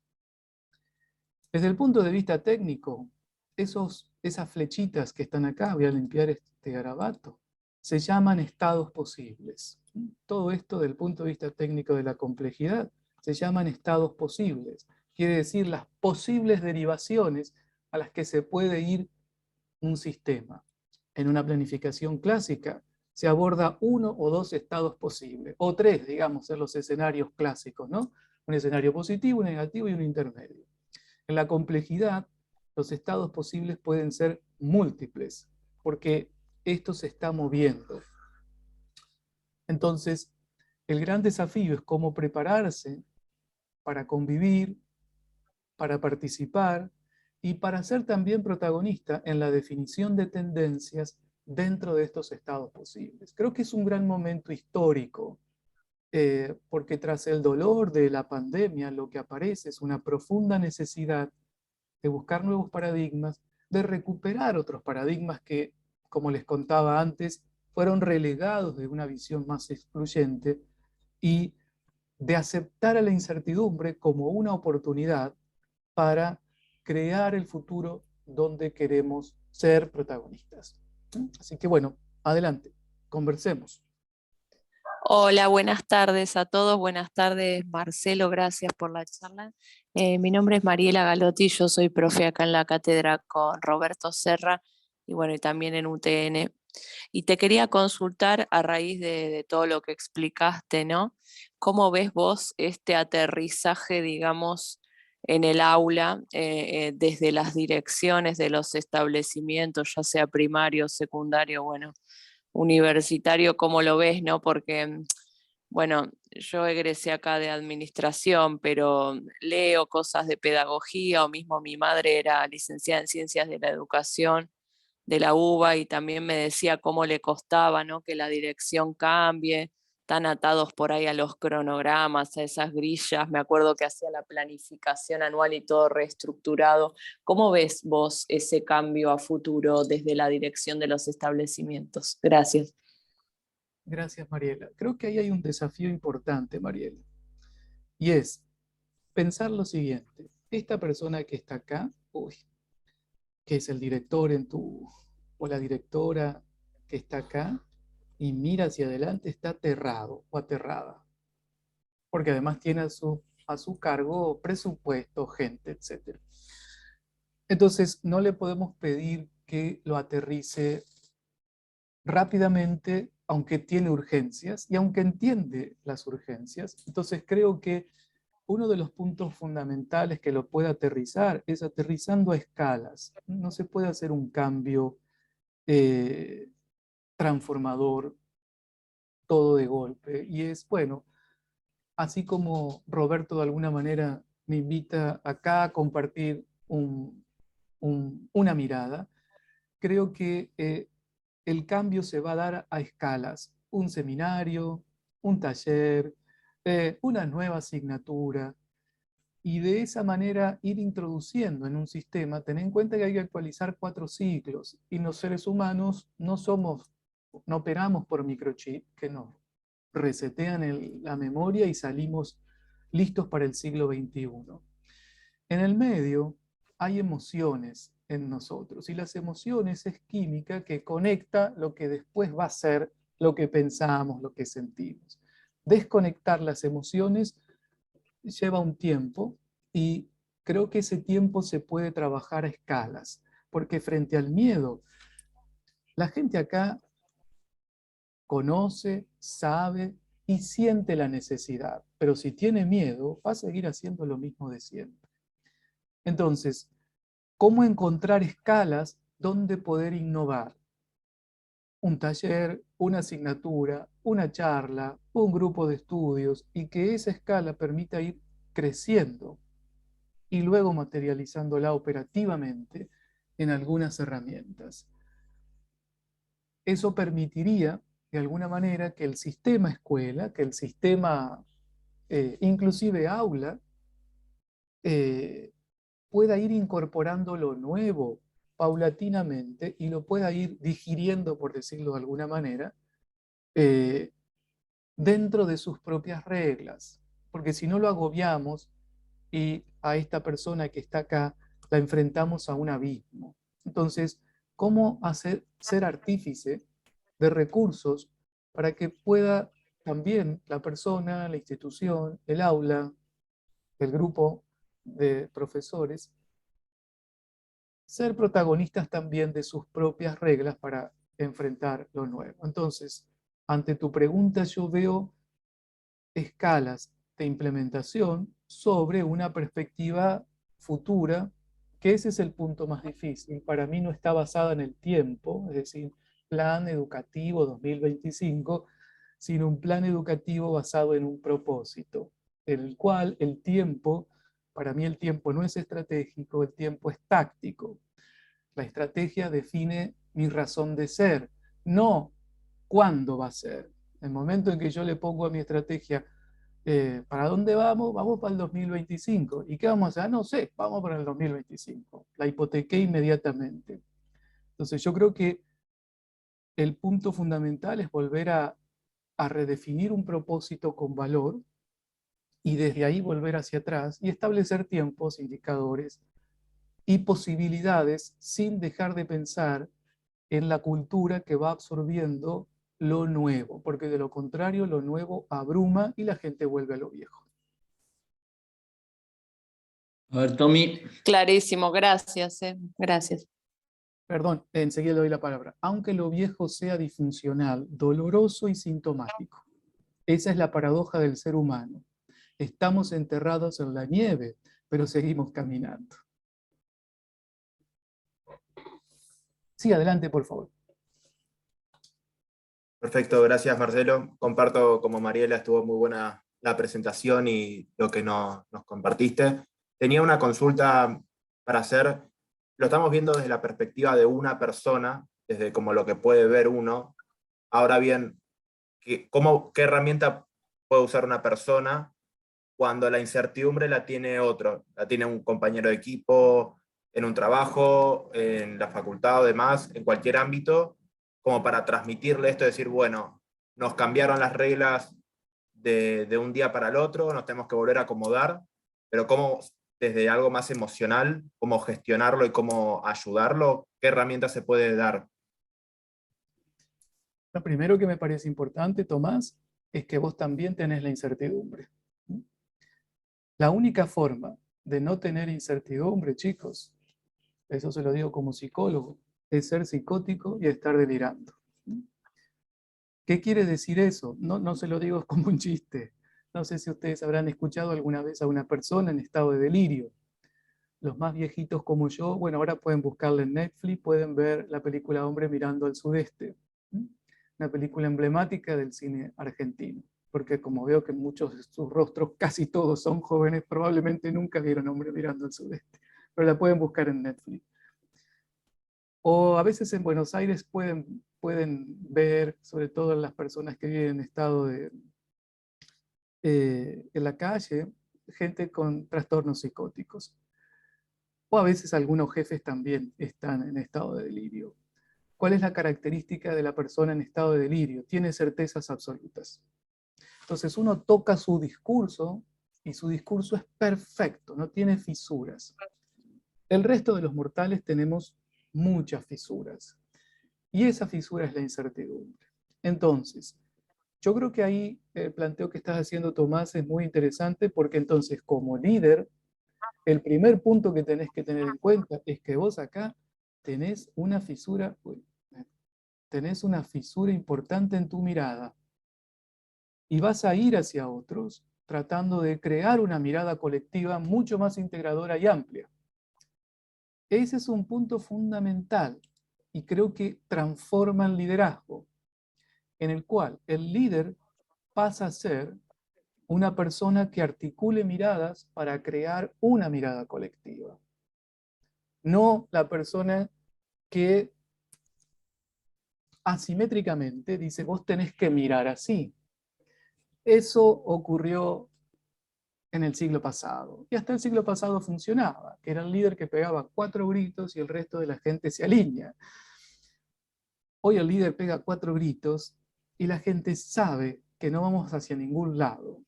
Desde el punto de vista técnico, esas flechitas que están acá, voy a limpiar este garabato, se llaman estados posibles. Todo esto, desde el punto de vista técnico de la complejidad, se llaman estados posibles. Quiere decir las posibles derivaciones a las que se puede ir un sistema. En una planificación clásica se aborda uno o dos estados posibles, o tres, digamos, en los escenarios clásicos, ¿no? Un escenario positivo, un negativo y un intermedio. En la complejidad, los estados posibles pueden ser múltiples, porque esto se está moviendo. Entonces, el gran desafío es cómo prepararse para convivir, para participar y para ser también protagonista en la definición de tendencias dentro de estos estados posibles. Creo que es un gran momento histórico, porque tras el dolor de la pandemia lo que aparece es una profunda necesidad de buscar nuevos paradigmas, de recuperar otros paradigmas que, como les contaba antes, fueron relegados de una visión más excluyente y de aceptar a la incertidumbre como una oportunidad para crear el futuro donde queremos ser protagonistas. Así que bueno, adelante, conversemos. Hola, buenas tardes a todos. Buenas tardes, Marcelo, gracias por la charla. Mi nombre es Mariela Galotti, yo soy profe acá en la cátedra con Roberto Serra y bueno, y también en UTN. Y te quería consultar a raíz de todo lo que explicaste, ¿no? ¿Cómo ves vos este aterrizaje, digamos, en el aula, desde las direcciones de los establecimientos, ya sea primario, secundario, bueno, universitario, cómo lo ves, ¿no? Porque, bueno, yo egresé acá de administración, pero leo cosas de pedagogía, o mismo mi madre era licenciada en ciencias de la educación, de la UBA, y también me decía cómo le costaba, ¿no?, que la dirección cambie, tan atados por ahí a los cronogramas, a esas grillas. Me acuerdo que hacía la planificación anual y todo reestructurado. ¿Cómo ves vos ese cambio a futuro desde la dirección de los establecimientos? Gracias. Gracias, Mariela. Creo que ahí hay un desafío importante, Mariela, y es pensar lo siguiente. Esta persona que está acá, que es el director o la directora que está acá y mira hacia adelante, está aterrado o aterrada, porque además tiene a su cargo presupuesto, gente, etc. Entonces, no le podemos pedir que lo aterrice rápidamente, aunque tiene urgencias y aunque entiende las urgencias. Entonces, creo que uno de los puntos fundamentales que lo puede aterrizar es aterrizando a escalas. No se puede hacer un cambio transformador todo de golpe. Y es, bueno, así como Roberto de alguna manera me invita acá a compartir una mirada, creo que el cambio se va a dar a escalas. Un seminario, un taller, una nueva asignatura, y de esa manera ir introduciendo en un sistema. Ten en cuenta que hay que actualizar 4 ciclos, y los seres humanos no operamos por microchip que nos resetean la memoria y salimos listos para el siglo XXI. En el medio hay emociones en nosotros, y las emociones es química que conecta lo que después va a ser lo que pensamos, lo que sentimos. Desconectar las emociones lleva un tiempo, y creo que ese tiempo se puede trabajar a escalas, porque frente al miedo, la gente acá conoce, sabe y siente la necesidad, pero si tiene miedo, va a seguir haciendo lo mismo de siempre. Entonces, ¿cómo encontrar escalas donde poder innovar? Un taller, una asignatura, una charla, un grupo de estudios, y que esa escala permita ir creciendo y luego materializándola operativamente en algunas herramientas. Eso permitiría, de alguna manera, que el sistema escuela, que el sistema inclusive aula, pueda ir incorporando lo nuevo paulatinamente y lo pueda ir digiriendo, por decirlo de alguna manera, eh, dentro de sus propias reglas. Porque si no lo agobiamos, y a esta persona que está acá la enfrentamos a un abismo. Entonces, ¿cómo ser artífice de recursos para que pueda también la persona, la institución, el aula, el grupo de profesores, ser protagonistas también de sus propias reglas para enfrentar lo nuevo? Entonces, ante tu pregunta, yo veo escalas de implementación sobre una perspectiva futura, que ese es el punto más difícil. Para mí no está basada en el tiempo, es decir, plan educativo 2025, sino un plan educativo basado en un propósito, en el cual el tiempo, para mí el tiempo no es estratégico, el tiempo es táctico. La estrategia define mi razón de ser, no cuándo va a ser. El momento en que yo le pongo a mi estrategia, ¿para dónde vamos? Vamos para el 2025. ¿Y qué vamos a hacer? No sé, vamos para el 2025. La hipotequé inmediatamente. Entonces yo creo que el punto fundamental es volver a redefinir un propósito con valor, y desde ahí volver hacia atrás y establecer tiempos, indicadores y posibilidades, sin dejar de pensar en la cultura que va absorbiendo lo nuevo, porque de lo contrario lo nuevo abruma y la gente vuelve a lo viejo. A ver, Tommy. Clarísimo, gracias. Gracias. Perdón, enseguida le doy la palabra. Aunque lo viejo sea disfuncional, doloroso y sintomático. Esa es la paradoja del ser humano. Estamos enterrados en la nieve, pero seguimos caminando. Sí, adelante, por favor. Perfecto, gracias Marcelo. Comparto como Mariela, estuvo muy buena la presentación y lo que nos compartiste. Tenía una consulta para hacer. lo estamos viendo desde la perspectiva de una persona, desde como lo que puede ver uno. Ahora bien, ¿qué herramienta puede usar una persona cuando la incertidumbre la tiene otro? La tiene un compañero de equipo, en un trabajo, en la facultad o demás, en cualquier ámbito, como para transmitirle esto, decir, bueno, nos cambiaron las reglas de un día para el otro, nos tenemos que volver a acomodar, pero cómo desde algo más emocional, cómo gestionarlo y cómo ayudarlo, ¿qué herramientas se puede dar? Lo primero que me parece importante, Tomás, es que vos también tenés la incertidumbre. La única forma de no tener incertidumbre, chicos, eso se lo digo como psicólogo, es ser psicótico y estar delirando. ¿Qué quiere decir eso? No se lo digo como un chiste. No sé si ustedes habrán escuchado alguna vez a una persona en estado de delirio. Los más viejitos como yo, bueno, ahora pueden buscarla en Netflix, pueden ver la película Hombre mirando al sudeste. Una película emblemática del cine argentino. Porque como veo que muchos de sus rostros, casi todos son jóvenes, probablemente nunca vieron Hombre mirando al sudeste. Pero la pueden buscar en Netflix. O a veces en Buenos Aires pueden ver, sobre todo las personas que viven en estado en la calle, gente con trastornos psicóticos. O a veces algunos jefes también están en estado de delirio. ¿Cuál es la característica de la persona en estado de delirio? Tiene certezas absolutas. Entonces uno toca su discurso y su discurso es perfecto, no tiene fisuras. El resto de los mortales tenemos muchas fisuras. Y esa fisura es la incertidumbre. Entonces, yo creo que ahí el planteo que estás haciendo, Tomás, es muy interesante porque entonces como líder, el primer punto que tenés que tener en cuenta es que vos acá tenés una fisura importante en tu mirada y vas a ir hacia otros tratando de crear una mirada colectiva mucho más integradora y amplia. Ese es un punto fundamental y creo que transforma el liderazgo, en el cual el líder pasa a ser una persona que articule miradas para crear una mirada colectiva. No la persona que asimétricamente dice, vos tenés que mirar así. Eso ocurrió en el siglo pasado. Y hasta el siglo pasado funcionaba, que era el líder que pegaba 4 gritos y el resto de la gente se alinea. Hoy el líder pega 4 gritos y la gente sabe que no vamos hacia ningún lado.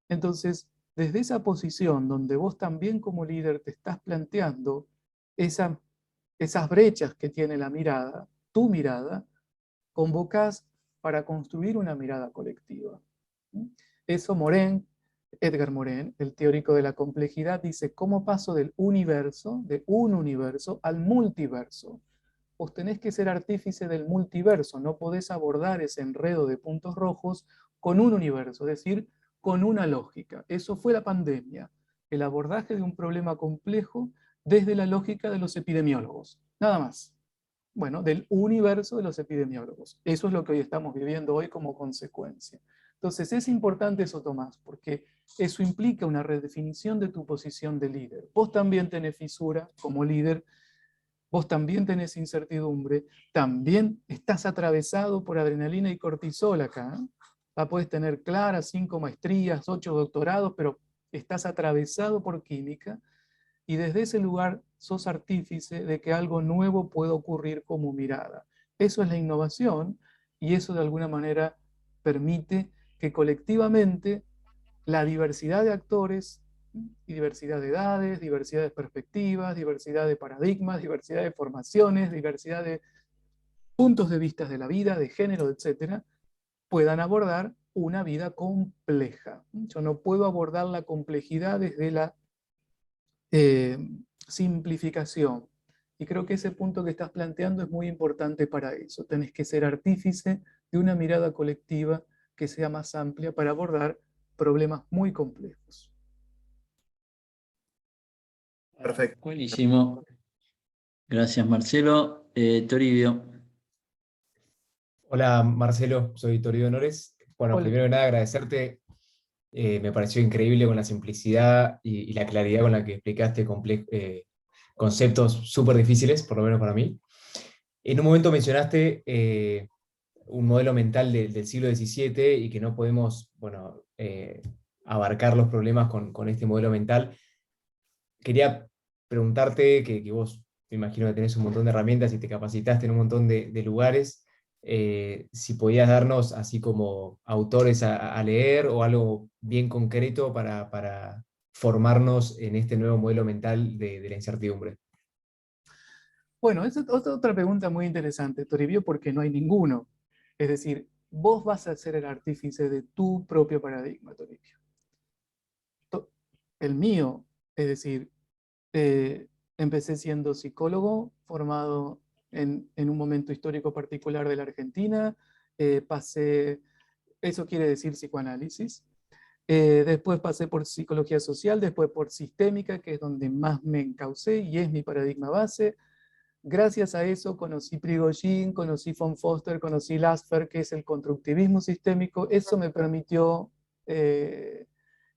Entonces, desde esa posición donde vos también como líder te estás planteando esas brechas que tiene la mirada, tu mirada, convocás para construir una mirada colectiva. Eso Edgar Morin, el teórico de la complejidad, dice, ¿cómo paso del universo, de un universo, al multiverso? Vos tenés que ser artífice del multiverso, no podés abordar ese enredo de puntos rojos con un universo, es decir, con una lógica. Eso fue la pandemia, el abordaje de un problema complejo desde la lógica de los epidemiólogos, nada más. Bueno, del universo de los epidemiólogos. Eso es lo que hoy estamos viviendo hoy como consecuencia. Entonces es importante eso, Tomás, porque eso implica una redefinición de tu posición de líder. Vos también tenés fisura como líder, vos también tenés incertidumbre, también estás atravesado por adrenalina y cortisol acá. La puedes tener clara, 5 maestrías, 8 doctorados, pero estás atravesado por química y desde ese lugar sos artífice de que algo nuevo pueda ocurrir como mirada. Eso es la innovación y eso de alguna manera permite que colectivamente la diversidad de actores y diversidad de edades, diversidad de perspectivas, diversidad de paradigmas, diversidad de formaciones, diversidad de puntos de vista de la vida, de género, etcétera, puedan abordar una vida compleja. Yo no puedo abordar la complejidad desde la simplificación. Y creo que ese punto que estás planteando es muy importante para eso. Tenés que ser artífice de una mirada colectiva que sea más amplia para abordar problemas muy complejos. Perfecto. Buenísimo. Gracias, Marcelo. Toribio. Hola Marcelo, soy Toribio Honores. Bueno, Hola. primero que nada agradecerte, me pareció increíble con la simplicidad y la claridad con la que explicaste conceptos súper difíciles, por lo menos para mí. En un momento mencionaste un modelo mental del siglo XVII y que no podemos, bueno, abarcar los problemas con este modelo mental. Quería preguntarte, que vos me imagino que tenés un montón de herramientas y te capacitaste en un montón de lugares, si podías darnos así como autores a leer o algo bien concreto para formarnos en este nuevo modelo mental de la incertidumbre. Bueno, esa es otra pregunta muy interesante, Toribio, porque no hay ninguno. Es decir, vos vas a ser el artífice de tu propio paradigma, Toribio. El mío, es decir, empecé siendo psicólogo, formado en un momento histórico particular de la Argentina, eso quiere decir psicoanálisis. Después pasé por psicología social, después por sistémica, que es donde más me encaucé y es mi paradigma base. Gracias a eso conocí Prigogine, conocí von Foster, conocí Lasfer, que es el constructivismo sistémico. Eso me permitió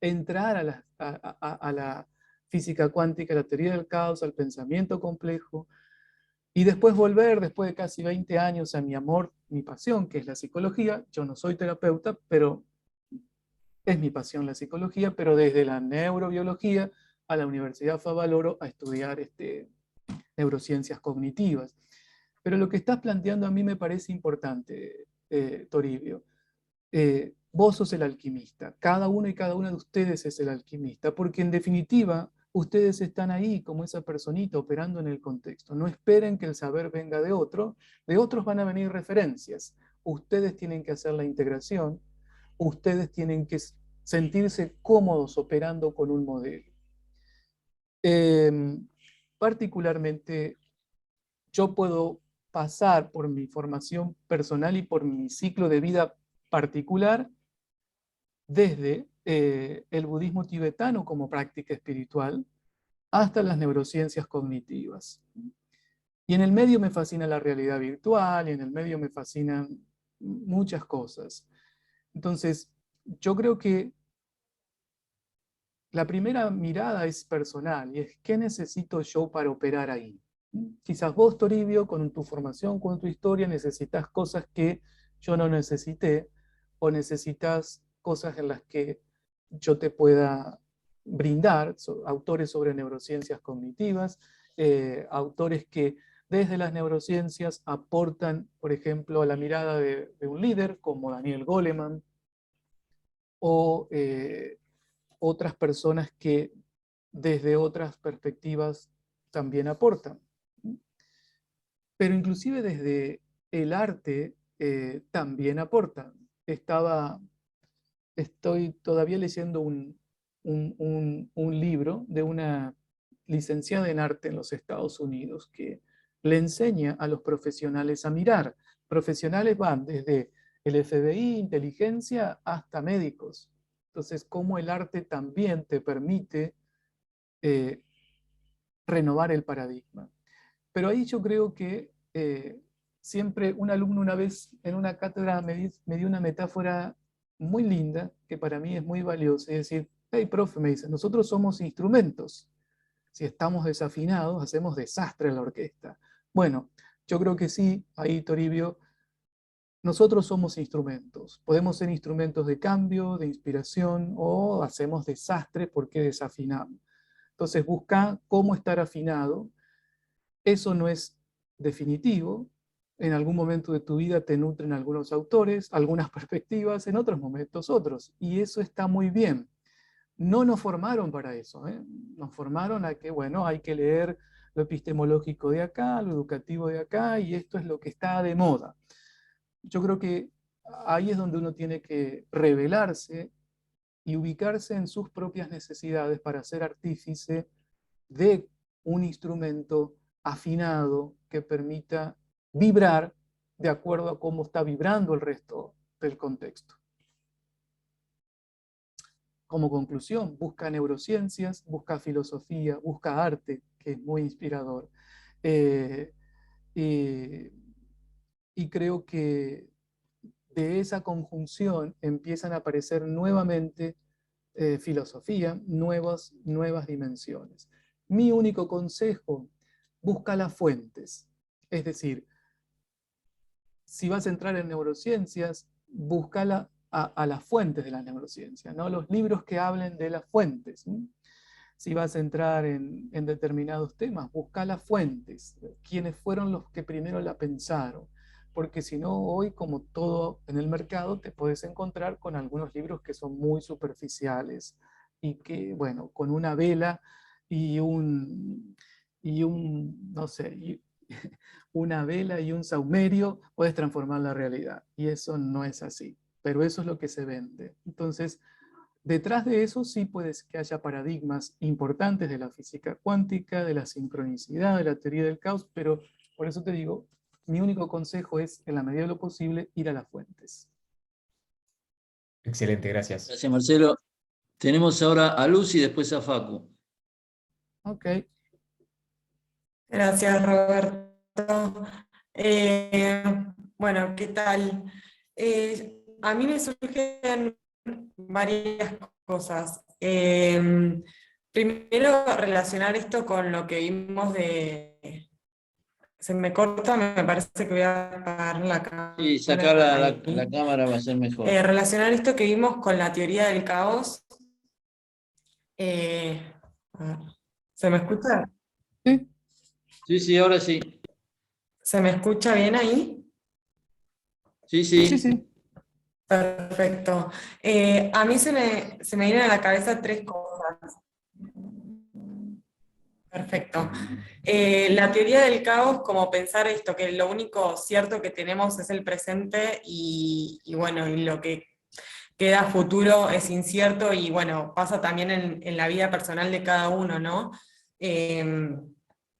entrar a la física cuántica, a la teoría del caos, al pensamiento complejo, y después volver, después de casi 20 años, a mi amor, mi pasión, que es la psicología. Yo no soy terapeuta, pero es mi pasión la psicología, pero desde la neurobiología a la Universidad Favaloro a estudiar neurociencias cognitivas. Pero lo que estás planteando a mí me parece importante, Toribio. Vos sos el alquimista, cada uno y cada una de ustedes es el alquimista, porque en definitiva ustedes están ahí como esa personita operando en el contexto. No esperen que el saber venga de otros van a venir referencias. Ustedes tienen que hacer la integración, ustedes tienen que sentirse cómodos operando con un modelo. Particularmente, yo puedo pasar por mi formación personal y por mi ciclo de vida particular desde el budismo tibetano como práctica espiritual hasta las neurociencias cognitivas. Y en el medio me fascina la realidad virtual, y en el medio me fascinan muchas cosas. Entonces, yo creo que la primera mirada es personal, y es ¿qué necesito yo para operar ahí? Quizás vos, Toribio, con tu formación, con tu historia, necesitas cosas que yo no necesité, o necesitas cosas en las que yo te pueda brindar, autores sobre neurociencias cognitivas, autores que desde las neurociencias aportan, por ejemplo, a la mirada de un líder como Daniel Goleman, o otras personas que desde otras perspectivas también aportan. Pero inclusive desde el arte también aportan. Estoy todavía leyendo un libro de una licenciada en arte en los Estados Unidos que le enseña a los profesionales a mirar. Profesionales van desde el FBI, inteligencia, hasta médicos. Entonces, cómo el arte también te permite renovar el paradigma. Pero ahí yo creo que siempre un alumno una vez en una cátedra me dio una metáfora muy linda, que para mí es muy valiosa, es decir, hey, profe, me dice, nosotros somos instrumentos. Si estamos desafinados, hacemos desastre en la orquesta. Bueno, yo creo que sí, ahí, Toribio, nosotros somos instrumentos. Podemos ser instrumentos de cambio, de inspiración, o hacemos desastre porque desafinamos. Entonces, busca cómo estar afinado. Eso no es definitivo. En algún momento de tu vida te nutren algunos autores, algunas perspectivas, en otros momentos otros. Y eso está muy bien. No nos formaron para eso, ¿eh? Nos formaron a que, bueno, hay que leer lo epistemológico de acá, lo educativo de acá, y esto es lo que está de moda. Yo creo que ahí es donde uno tiene que revelarse y ubicarse en sus propias necesidades para ser artífice de un instrumento afinado que permita vibrar de acuerdo a cómo está vibrando el resto del contexto. Como conclusión, busca neurociencias, busca filosofía, busca arte, que es muy inspirador. Y creo que de esa conjunción empiezan a aparecer nuevamente filosofía, nuevas dimensiones. Mi único consejo busca las fuentes. Es decir, si vas a entrar en neurociencias, busca a las fuentes de la neurociencia, ¿no? Los libros que hablen de las fuentes. Si vas a entrar en determinados temas, busca las fuentes, quiénes fueron los que primero la pensaron. Porque si no, hoy, como todo en el mercado, te puedes encontrar con algunos libros que son muy superficiales y que, bueno, con una vela y no sé, una vela y un saumerio, puedes transformar la realidad. Y eso no es así, pero eso es lo que se vende. Entonces, detrás de eso sí puede que haya paradigmas importantes de la física cuántica, de la sincronicidad, de la teoría del caos, pero por eso te digo, mi único consejo es, en la medida de lo posible, ir a las fuentes. Excelente, gracias. Gracias, Marcelo. Tenemos ahora a Luz y después a Facu. Ok. Gracias, Roberto. Bueno, ¿qué tal? A mí me surgen varias cosas. Primero, relacionar esto con lo que vimos de... Se me corta, me parece que voy a apagar la cámara. Sí, sacar la cámara va a ser mejor. Relacionar esto que vimos con la teoría del caos. A ver, ¿se me escucha? ¿Sí? Sí, ahora sí. ¿Se me escucha bien ahí? Sí. Sí. Perfecto. A mí se me vienen a la cabeza tres cosas. Perfecto. La teoría del caos, como pensar esto, que lo único cierto que tenemos es el presente y bueno, y lo que queda a futuro es incierto y bueno, pasa también en la vida personal de cada uno, ¿no?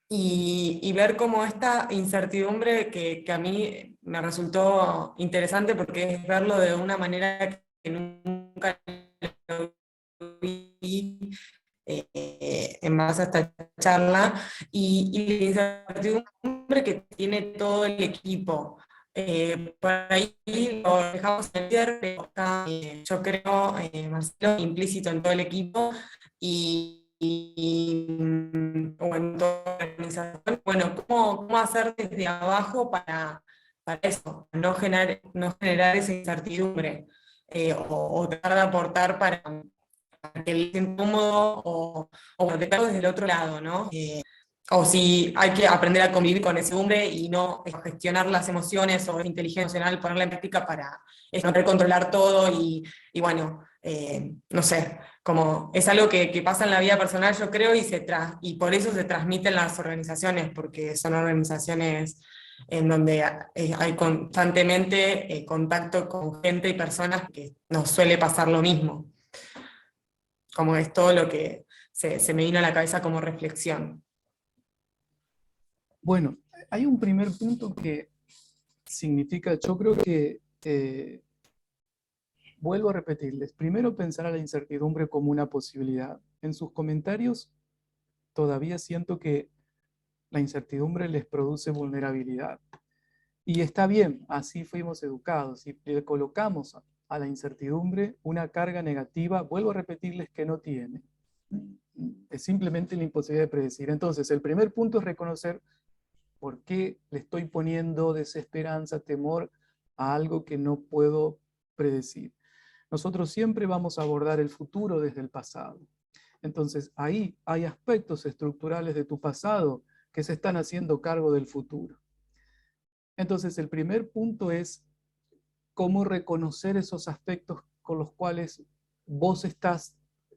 Y ver cómo esta incertidumbre que a mí me resultó interesante porque es verlo de una manera que nunca lo vi en base a esta charla, y la incertidumbre que tiene todo el equipo. Por ahí lo dejamos en el cierre, pero está, yo creo, Marcelo, implícito en todo el equipo o en toda la organización. Bueno, ¿cómo hacer desde abajo para eso? No generar esa incertidumbre o tratar de aportar para que él esté incómodo o detectarlo desde el otro lado, ¿no? O si hay que aprender a convivir con ese hombre y no gestionar las emociones o la inteligencia emocional, ponerla en práctica para no querer controlar todo y bueno, no sé, como es algo que pasa en la vida personal, yo creo, y por eso se transmite en las organizaciones, porque son organizaciones en donde hay constantemente contacto con gente y personas que nos suele pasar lo mismo. Como es todo lo que se me vino a la cabeza como reflexión. Bueno, hay un primer punto que significa, yo creo que, vuelvo a repetirles, primero pensar a la incertidumbre como una posibilidad. En sus comentarios todavía siento que la incertidumbre les produce vulnerabilidad. Y está bien, así fuimos educados. Y le colocamos a la incertidumbre una carga negativa, vuelvo a repetirles que no tiene. Es simplemente la imposibilidad de predecir. Entonces, el primer punto es reconocer por qué le estoy poniendo desesperanza, temor a algo que no puedo predecir. Nosotros siempre vamos a abordar el futuro desde el pasado. Entonces, ahí hay aspectos estructurales de tu pasado que se están haciendo cargo del futuro. Entonces, el primer punto es cómo reconocer esos aspectos con los cuales vos estás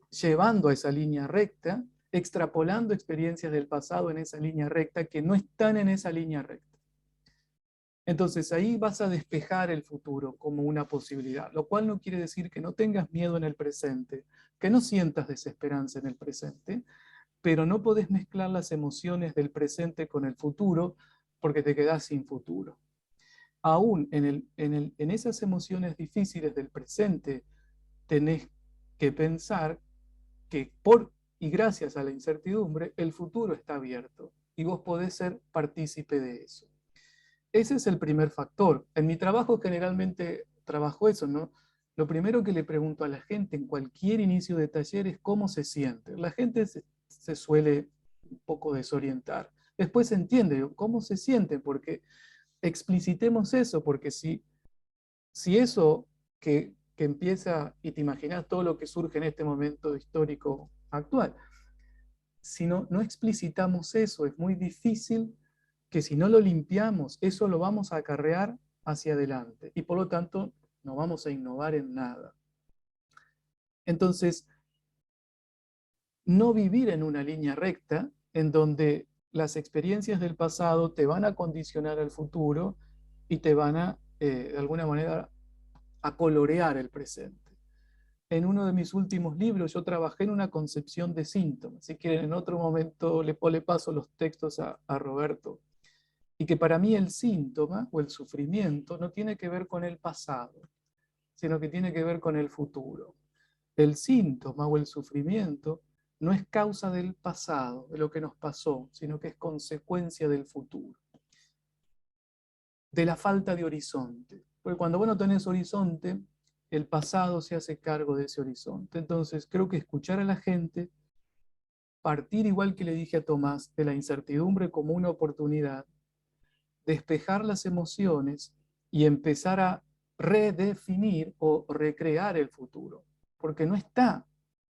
llevando a esa línea recta, extrapolando experiencias del pasado en esa línea recta que no están en esa línea recta. Entonces ahí vas a despejar el futuro como una posibilidad, lo cual no quiere decir que no tengas miedo en el presente, que no sientas desesperanza en el presente, pero no podés mezclar las emociones del presente con el futuro porque te quedás sin futuro. Aún en esas emociones difíciles del presente, tenés que pensar que por y gracias a la incertidumbre, el futuro está abierto y vos podés ser partícipe de eso. Ese es el primer factor. En mi trabajo generalmente trabajo eso, ¿no? Lo primero que le pregunto a la gente en cualquier inicio de taller es cómo se siente. La gente se suele un poco desorientar. Después se entiende cómo se sienten, porque explicitemos eso, porque si eso que empieza, y te imaginas todo lo que surge en este momento histórico actual, si no explicitamos eso, es muy difícil que si no lo limpiamos, eso lo vamos a acarrear hacia adelante, y por lo tanto no vamos a innovar en nada. Entonces, no vivir en una línea recta en donde las experiencias del pasado te van a condicionar al futuro y te van a, de alguna manera, a colorear el presente. En uno de mis últimos libros yo trabajé en una concepción de síntomas. Si quieren, en otro momento le paso los textos a Roberto. Y que para mí el síntoma o el sufrimiento no tiene que ver con el pasado, sino que tiene que ver con el futuro. El síntoma o el sufrimiento no es causa del pasado, de lo que nos pasó, sino que es consecuencia del futuro. De la falta de horizonte. Porque cuando vos no tenés horizonte, el pasado se hace cargo de ese horizonte. Entonces creo que escuchar a la gente, partir igual que le dije a Tomás, de la incertidumbre como una oportunidad, despejar las emociones y empezar a redefinir o recrear el futuro, porque no está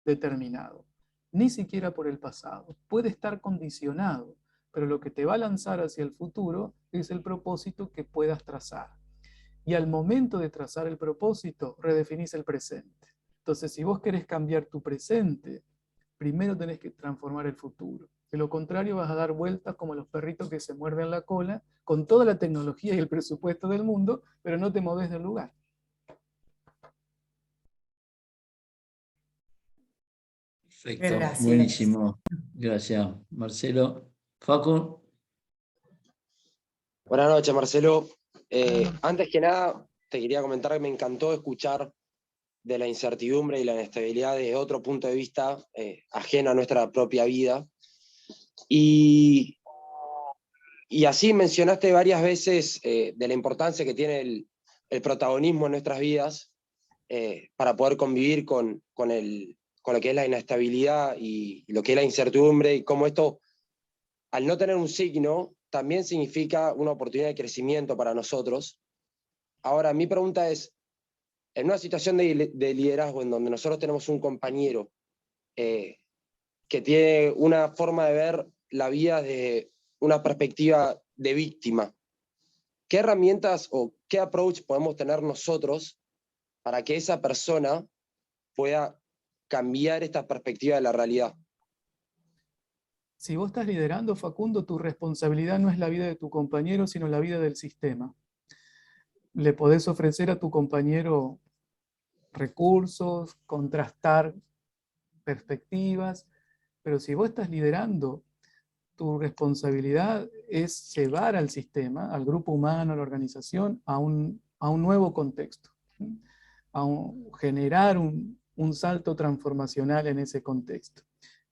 determinado, ni siquiera por el pasado. Puede estar condicionado, pero lo que te va a lanzar hacia el futuro es el propósito que puedas trazar. Y al momento de trazar el propósito, redefinís el presente. Entonces, si vos querés cambiar tu presente, primero tenés que transformar el futuro. De lo contrario, vas a dar vueltas como los perritos que se muerden la cola, con toda la tecnología y el presupuesto del mundo, pero no te moves del lugar. Perfecto, Gracias. buenísimo. Gracias, Marcelo. Facu. Buenas noches, Marcelo. Antes que nada, te quería comentar que me encantó escuchar de la incertidumbre y la inestabilidad desde otro punto de vista ajeno a nuestra propia vida. Y así mencionaste varias veces de la importancia que tiene el protagonismo en nuestras vidas para poder convivir con lo que es la inestabilidad y lo que es la incertidumbre, y cómo esto, al no tener un signo, también significa una oportunidad de crecimiento para nosotros. Ahora, mi pregunta es, en una situación de liderazgo en donde nosotros tenemos un compañero que tiene una forma de ver la vida desde una perspectiva de víctima, ¿qué herramientas o qué approach podemos tener nosotros para que esa persona pueda cambiar esta perspectiva de la realidad? Si vos estás liderando, Facundo, tu responsabilidad no es la vida de tu compañero, sino la vida del sistema. Le podés ofrecer a tu compañero recursos, contrastar perspectivas, pero si vos estás liderando, tu responsabilidad es llevar al sistema, al grupo humano, a la organización, a un nuevo contexto, generar un salto transformacional en ese contexto.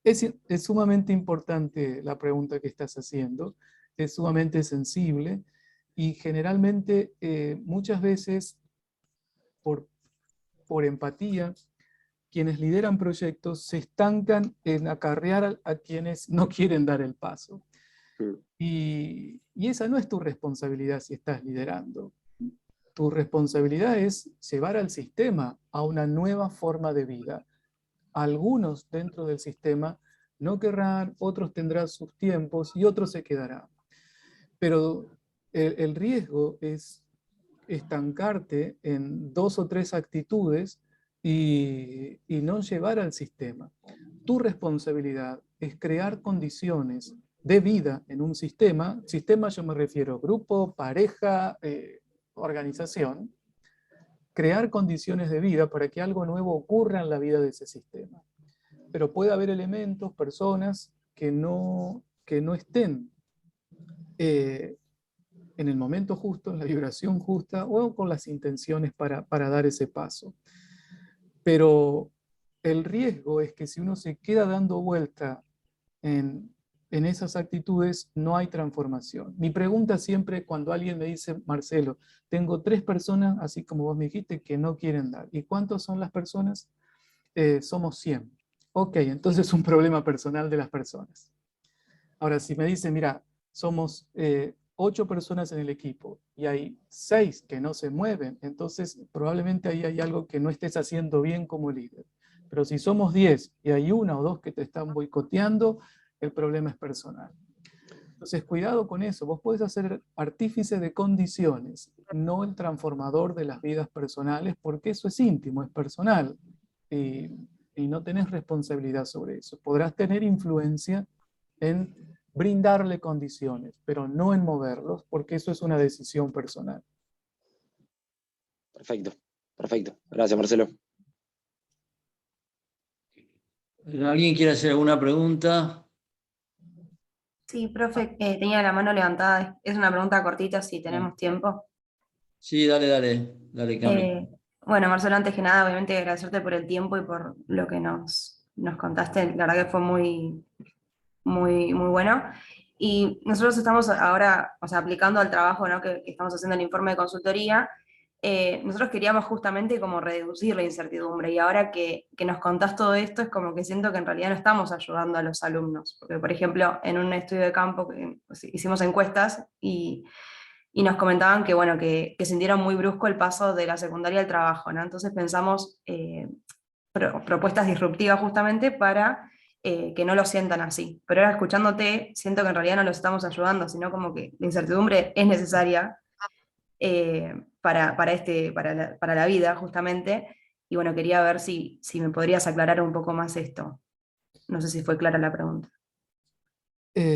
Es sumamente importante la pregunta que estás haciendo, es sumamente sensible y generalmente muchas veces por empatía, quienes lideran proyectos se estancan en acarrear a quienes no quieren dar el paso. Y esa no es tu responsabilidad si estás liderando. Tu responsabilidad es llevar al sistema a una nueva forma de vida. Algunos dentro del sistema no querrán, otros tendrán sus tiempos y otros se quedarán. Pero el riesgo es estancarte en 2 o 3 actitudes y no llevar al sistema. Tu responsabilidad es crear condiciones de vida en un sistema. Sistema yo me refiero a grupo, pareja, organización. Crear condiciones de vida para que algo nuevo ocurra en la vida de ese sistema. Pero puede haber elementos, personas que no estén en el momento justo, en la vibración justa o con las intenciones para dar ese paso. Pero el riesgo es que si uno se queda dando vuelta en esas actitudes, no hay transformación. Mi pregunta siempre cuando alguien me dice, Marcelo, tengo 3 personas, así como vos me dijiste, que no quieren dar. ¿Y cuántas son las personas? Somos 100. Ok, entonces es un problema personal de las personas. Ahora, si me dicen, mira, somos 8 personas en el equipo y hay 6 que no se mueven, entonces probablemente ahí hay algo que no estés haciendo bien como líder. Pero si somos 10 y hay 1 o 2 que te están boicoteando, el problema es personal. Entonces, cuidado con eso. Vos podés ser artífice de condiciones, no el transformador de las vidas personales, porque eso es íntimo, es personal. Y no tenés responsabilidad sobre eso. Podrás tener influencia en brindarle condiciones, pero no en moverlos, porque eso es una decisión personal. Perfecto, perfecto. Gracias, Marcelo. ¿Alguien quiere hacer alguna pregunta? Sí, profe, tenía la mano levantada. Es una pregunta cortita, si tenemos tiempo. Sí, dale, Cami. Bueno, Marcelo, antes que nada, obviamente agradecerte por el tiempo y por lo que nos contaste. La verdad que fue muy, muy, muy bueno. Y nosotros estamos ahora, o sea, aplicando al trabajo, ¿no?, que estamos haciendo el informe de consultoría. Nosotros queríamos justamente como reducir la incertidumbre, y ahora que nos contás todo esto es como que siento que en realidad no estamos ayudando a los alumnos, porque por ejemplo en un estudio de campo que pues, hicimos encuestas y nos comentaban que bueno, que sintieron muy brusco el paso de la secundaria al trabajo, ¿no? Entonces pensamos propuestas disruptivas justamente para que no lo sientan así. Pero ahora escuchándote, siento que en realidad no los estamos ayudando, sino como que la incertidumbre es necesaria para la vida, justamente. Y bueno, quería ver si me podrías aclarar un poco más esto. No sé si fue clara la pregunta.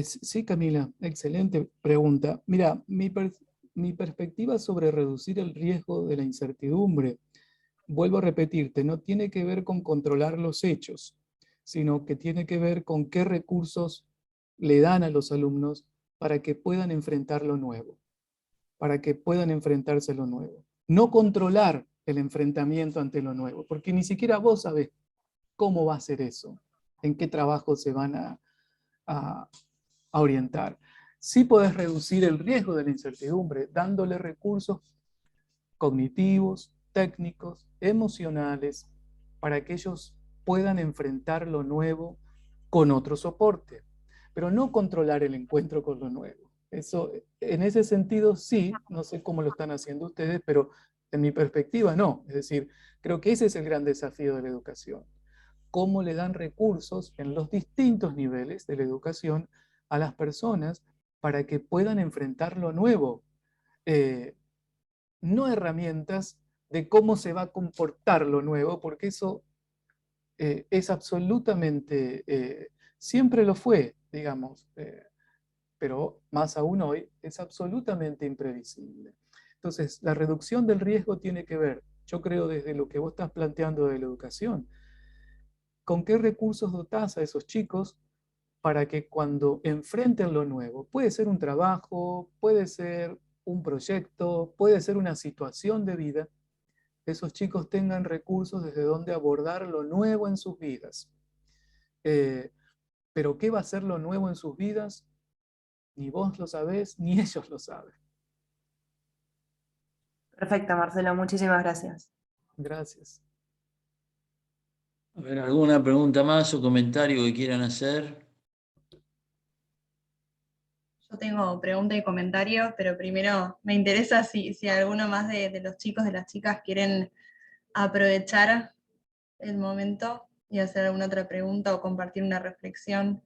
Sí, Camila, excelente pregunta. Mira, mi perspectiva sobre reducir el riesgo de la incertidumbre, vuelvo a repetirte, no tiene que ver con controlar los hechos, sino que tiene que ver con qué recursos le dan a los alumnos para que puedan enfrentar lo nuevo, para que puedan enfrentarse a lo nuevo. No controlar el enfrentamiento ante lo nuevo, porque ni siquiera vos sabés cómo va a ser eso, en qué trabajo se van a orientar. Sí podés reducir el riesgo de la incertidumbre dándole recursos cognitivos, técnicos, emocionales, para que ellos puedan enfrentar lo nuevo con otro soporte, pero no controlar el encuentro con lo nuevo. Eso, en ese sentido, sí, no sé cómo lo están haciendo ustedes, pero en mi perspectiva no. Es decir, creo que ese es el gran desafío de la educación. Cómo le dan recursos en los distintos niveles de la educación a las personas para que puedan enfrentar lo nuevo. No herramientas de cómo se va a comportar lo nuevo, porque eso es absolutamente, siempre lo fue, digamos, pero más aún hoy, es absolutamente imprevisible. Entonces, la reducción del riesgo tiene que ver, yo creo, desde lo que vos estás planteando de la educación, con qué recursos dotás a esos chicos para que cuando enfrenten lo nuevo, puede ser un trabajo, puede ser un proyecto, puede ser una situación de vida, esos chicos tengan recursos desde donde abordar lo nuevo en sus vidas. Pero ¿qué va a ser lo nuevo en sus vidas? Ni vos lo sabés, ni ellos lo saben. Perfecto, Marcelo, muchísimas gracias. Gracias. A ver, ¿alguna pregunta más o comentario que quieran hacer? Yo tengo pregunta y comentario, pero primero me interesa si alguno más de los chicos, de las chicas quieren aprovechar el momento y hacer alguna otra pregunta o compartir una reflexión.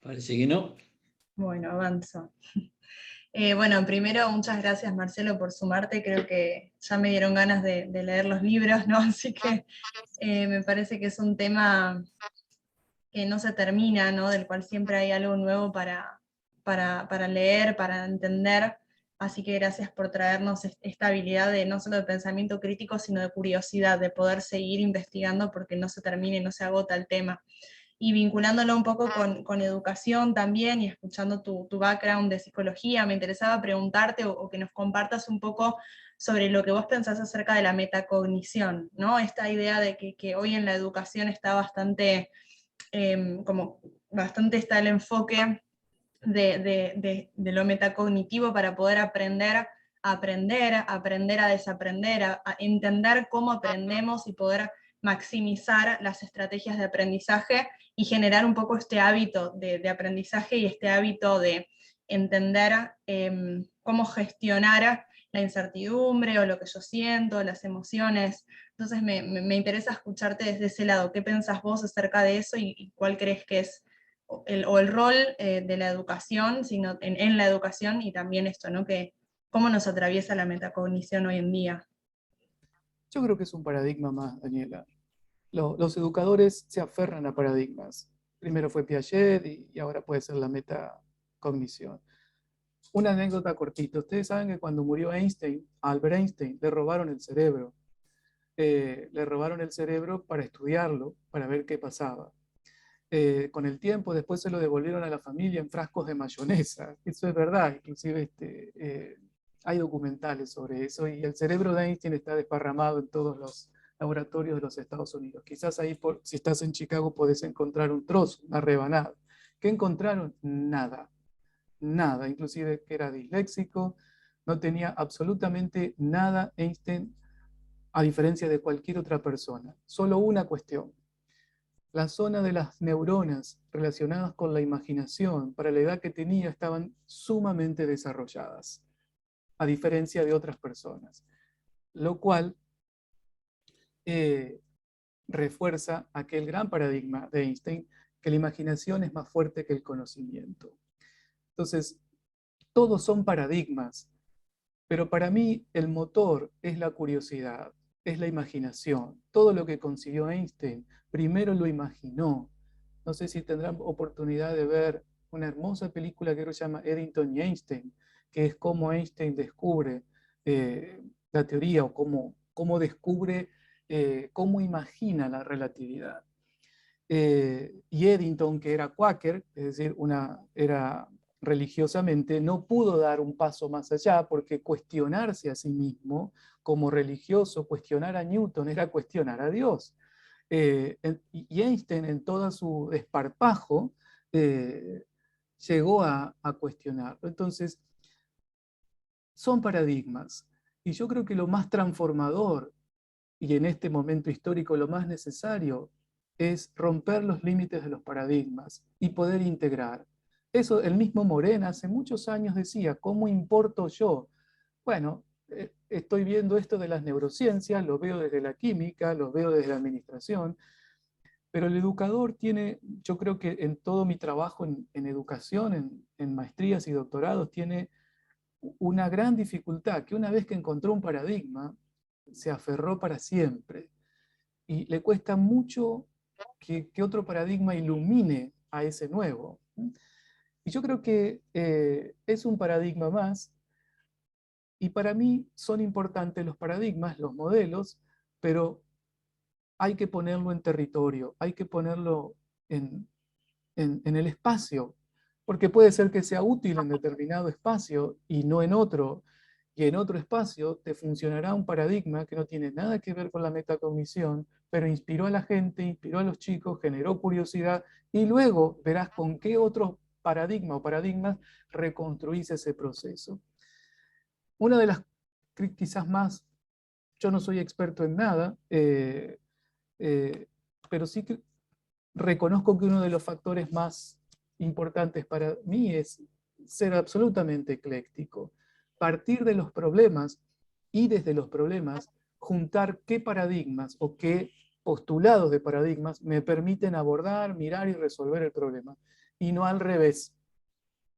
Parece que no. Bueno, avanzo. Bueno, primero, muchas gracias, Marcelo, por sumarte. Creo que ya me dieron ganas de leer los libros, ¿no? Así que me parece que es un tema que no se termina, ¿no? Del cual siempre hay algo nuevo para leer, para entender. Así que gracias por traernos esta habilidad de no solo de pensamiento crítico, sino de curiosidad, de poder seguir investigando porque no se termina y no se agota el tema. Y vinculándolo un poco con educación también, y escuchando tu background de psicología, me interesaba preguntarte o que nos compartas un poco sobre lo que vos pensás acerca de la metacognición, ¿no? Esta idea de que hoy en la educación está bastante, como bastante está el enfoque de lo metacognitivo para poder aprender a desaprender, a entender cómo aprendemos y poder maximizar las estrategias de aprendizaje y generar un poco este hábito de aprendizaje y este hábito de entender cómo gestionar la incertidumbre o lo que yo siento, las emociones. Entonces me interesa escucharte desde ese lado. ¿Qué pensás vos acerca de eso y cuál crees que es el rol de la educación, sino en la educación, y también esto, ¿no? Que cómo nos atraviesa la metacognición hoy en día? Yo creo que es un paradigma más, Daniela. Los educadores se aferran a paradigmas. Primero fue Piaget y ahora puede ser la metacognición. Una anécdota cortita. Ustedes saben que cuando murió Einstein, a Albert Einstein, le robaron el cerebro. Le robaron el cerebro para estudiarlo, para ver qué pasaba. Con el tiempo después se lo devolvieron a la familia en frascos de mayonesa. Eso es verdad, inclusive hay documentales sobre eso, y el cerebro de Einstein está desparramado en todos los laboratorios de los Estados Unidos. Quizás ahí, si estás en Chicago, podés encontrar un trozo, una rebanada. ¿Qué encontraron? Nada. Nada, inclusive que era disléxico, no tenía absolutamente nada Einstein, a diferencia de cualquier otra persona. Solo una cuestión. La zona de las neuronas relacionadas con la imaginación para la edad que tenía estaban sumamente desarrolladas, a diferencia de otras personas, lo cual refuerza aquel gran paradigma de Einstein, que la imaginación es más fuerte que el conocimiento. Entonces, todos son paradigmas, pero para mí el motor es la curiosidad, es la imaginación. Todo lo que consiguió Einstein, primero lo imaginó. No sé si tendrán oportunidad de ver una hermosa película que creo que se llama Eddington y Einstein, que es cómo Einstein descubre la teoría, o cómo descubre, cómo imagina la relatividad. Y Eddington, que era quaker, es decir, era religiosamente, no pudo dar un paso más allá, porque cuestionarse a sí mismo como religioso, cuestionar a Newton, era cuestionar a Dios. Y Einstein, en todo su desparpajo, llegó a cuestionarlo. Entonces, son paradigmas. Y yo creo que lo más transformador, y en este momento histórico lo más necesario, es romper los límites de los paradigmas y poder integrar. Eso el mismo Morena hace muchos años decía: ¿cómo importo yo? Bueno, estoy viendo esto de las neurociencias, lo veo desde la química, lo veo desde la administración, pero el educador tiene, yo creo que en todo mi trabajo en educación, en maestrías y doctorados, tiene una gran dificultad, que una vez que encontró un paradigma, se aferró para siempre. Y le cuesta mucho que otro paradigma ilumine a ese nuevo. Y yo creo que es un paradigma más, y para mí son importantes los paradigmas, los modelos, pero hay que ponerlo en territorio, hay que ponerlo en el espacio, porque puede ser que sea útil en determinado espacio y no en otro, y en otro espacio te funcionará un paradigma que no tiene nada que ver con la metacognición, pero inspiró a la gente, inspiró a los chicos, generó curiosidad, y luego verás con qué otro paradigma o paradigmas reconstruís ese proceso. Una de las quizás más, yo no soy experto en nada, pero sí que reconozco que uno de los factores más importantes para mí es ser absolutamente ecléctico, partir de los problemas y desde los problemas juntar qué paradigmas o qué postulados de paradigmas me permiten abordar, mirar y resolver el problema, y no al revés.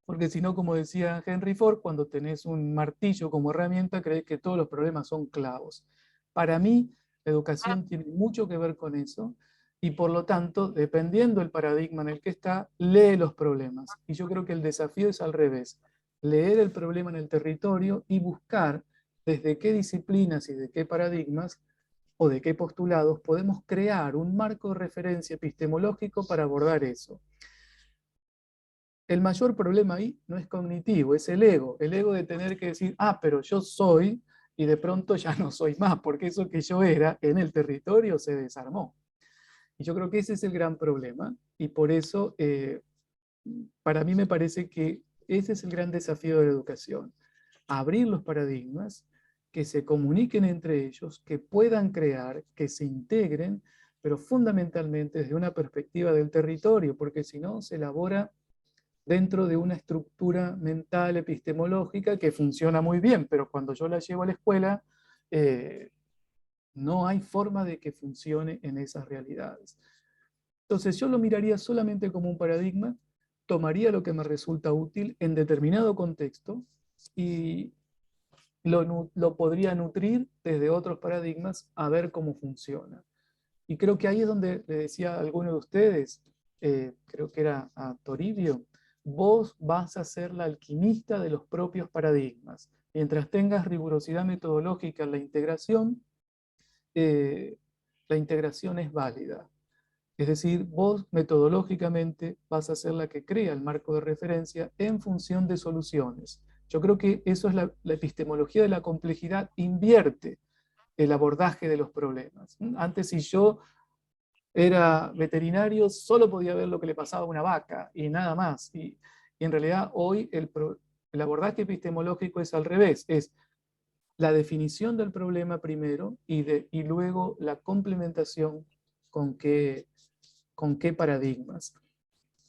Porque si no, como decía Henry Ford, cuando tenés un martillo como herramienta, crees que todos los problemas son clavos. Para mí, la educación tiene mucho que ver con eso, y por lo tanto, dependiendo del paradigma en el que está, lee los problemas. Y yo creo que el desafío es al revés: leer el problema en el territorio y buscar desde qué disciplinas y de qué paradigmas o de qué postulados podemos crear un marco de referencia epistemológico para abordar eso. El mayor problema ahí no es cognitivo, es el ego de tener que decir: ah, pero yo soy, y de pronto ya no soy más, porque eso que yo era en el territorio se desarmó. Y yo creo que ese es el gran problema, y por eso para mí me parece que ese es el gran desafío de la educación. Abrir los paradigmas, que se comuniquen entre ellos, que puedan crear, que se integren, pero fundamentalmente desde una perspectiva del territorio, porque si no se elabora dentro de una estructura mental epistemológica que funciona muy bien, pero cuando yo la llevo a la escuela, no hay forma de que funcione en esas realidades. Entonces yo lo miraría solamente como un paradigma, tomaría lo que me resulta útil en determinado contexto y lo podría nutrir desde otros paradigmas a ver cómo funciona. Y creo que ahí es donde le decía a alguno de ustedes, creo que era a Toribio, vos vas a ser la alquimista de los propios paradigmas. Mientras tengas rigurosidad metodológica en la integración es válida. Es decir, vos metodológicamente vas a ser la que crea el marco de referencia en función de soluciones. Yo creo que eso es la epistemología de la complejidad, invierte el abordaje de los problemas. Antes, si yo era veterinario, solo podía ver lo que le pasaba a una vaca y nada más. Y en realidad hoy el abordaje epistemológico es al revés, es la definición del problema primero y luego la complementación con qué paradigmas.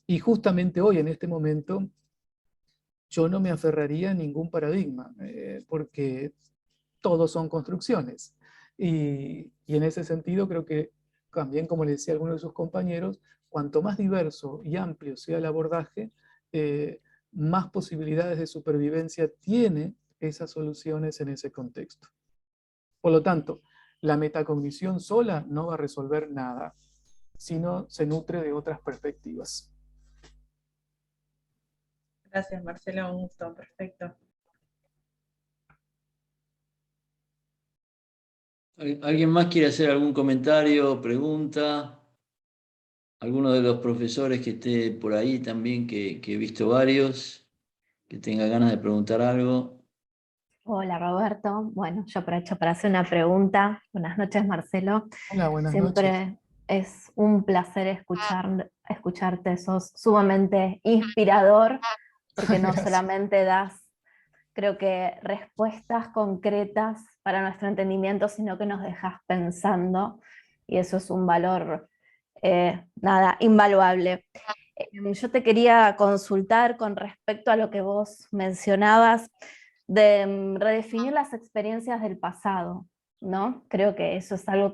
Y justamente hoy, en este momento, yo no me aferraría a ningún paradigma, porque todos son construcciones. Y en ese sentido creo que también, como le decía a alguno de sus compañeros, cuanto más diverso y amplio sea el abordaje, más posibilidades de supervivencia tiene esas soluciones en ese contexto. Por lo tanto, la metacognición sola no va a resolver nada, sino se nutre de otras perspectivas. Gracias, Marcelo, un gusto, perfecto. ¿Alguien más quiere hacer algún comentario, pregunta? ¿Alguno de los profesores que esté por ahí también, que he visto varios, que tenga ganas de preguntar algo? Hola Roberto, bueno, yo aprovecho para hacer una pregunta. Buenas noches, Marcelo. Hola, buenas Siempre noches. es un placer escucharte, sos sumamente inspirador, porque no Gracias. solamente das, creo que, respuestas concretas para nuestro entendimiento, sino que nos dejas pensando, y eso es un valor, invaluable. Yo te quería consultar con respecto a lo que vos mencionabas, de redefinir las experiencias del pasado, ¿no? Creo que eso es algo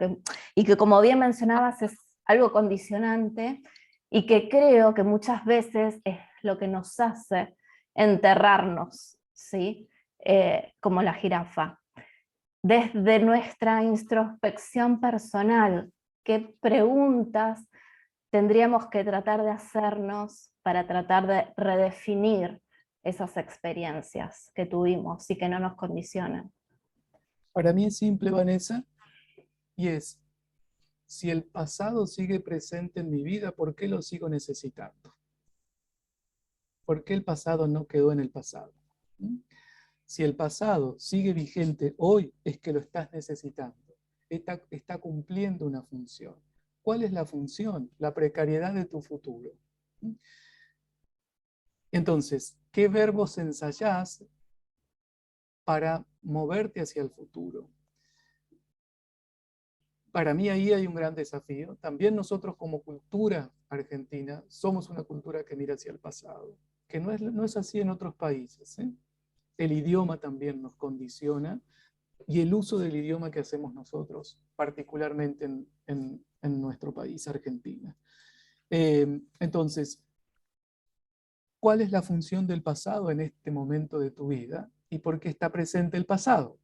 y que, como bien mencionabas, es algo condicionante y que creo que muchas veces es lo que nos hace enterrarnos, ¿sí? Como la jirafa. Desde nuestra introspección personal, ¿qué preguntas tendríamos que tratar de hacernos para tratar de redefinir esas experiencias que tuvimos y que no nos condicionan? Para mí es simple, Vanessa, y es, si el pasado sigue presente en mi vida, ¿por qué lo sigo necesitando? ¿Por qué el pasado no quedó en el pasado? Si el pasado sigue vigente hoy, es que lo estás necesitando. Está cumpliendo una función. ¿Cuál es la función? La precariedad de tu futuro. Entonces, ¿qué verbos ensayás para moverte hacia el futuro? Para mí ahí hay un gran desafío. También nosotros, como cultura argentina, somos una cultura que mira hacia el pasado, que no es así en otros países, ¿eh? El idioma también nos condiciona, y el uso del idioma que hacemos nosotros, particularmente en nuestro país, Argentina. Entonces, ¿cuál es la función del pasado en este momento de tu vida? ¿Y por qué está presente el pasado?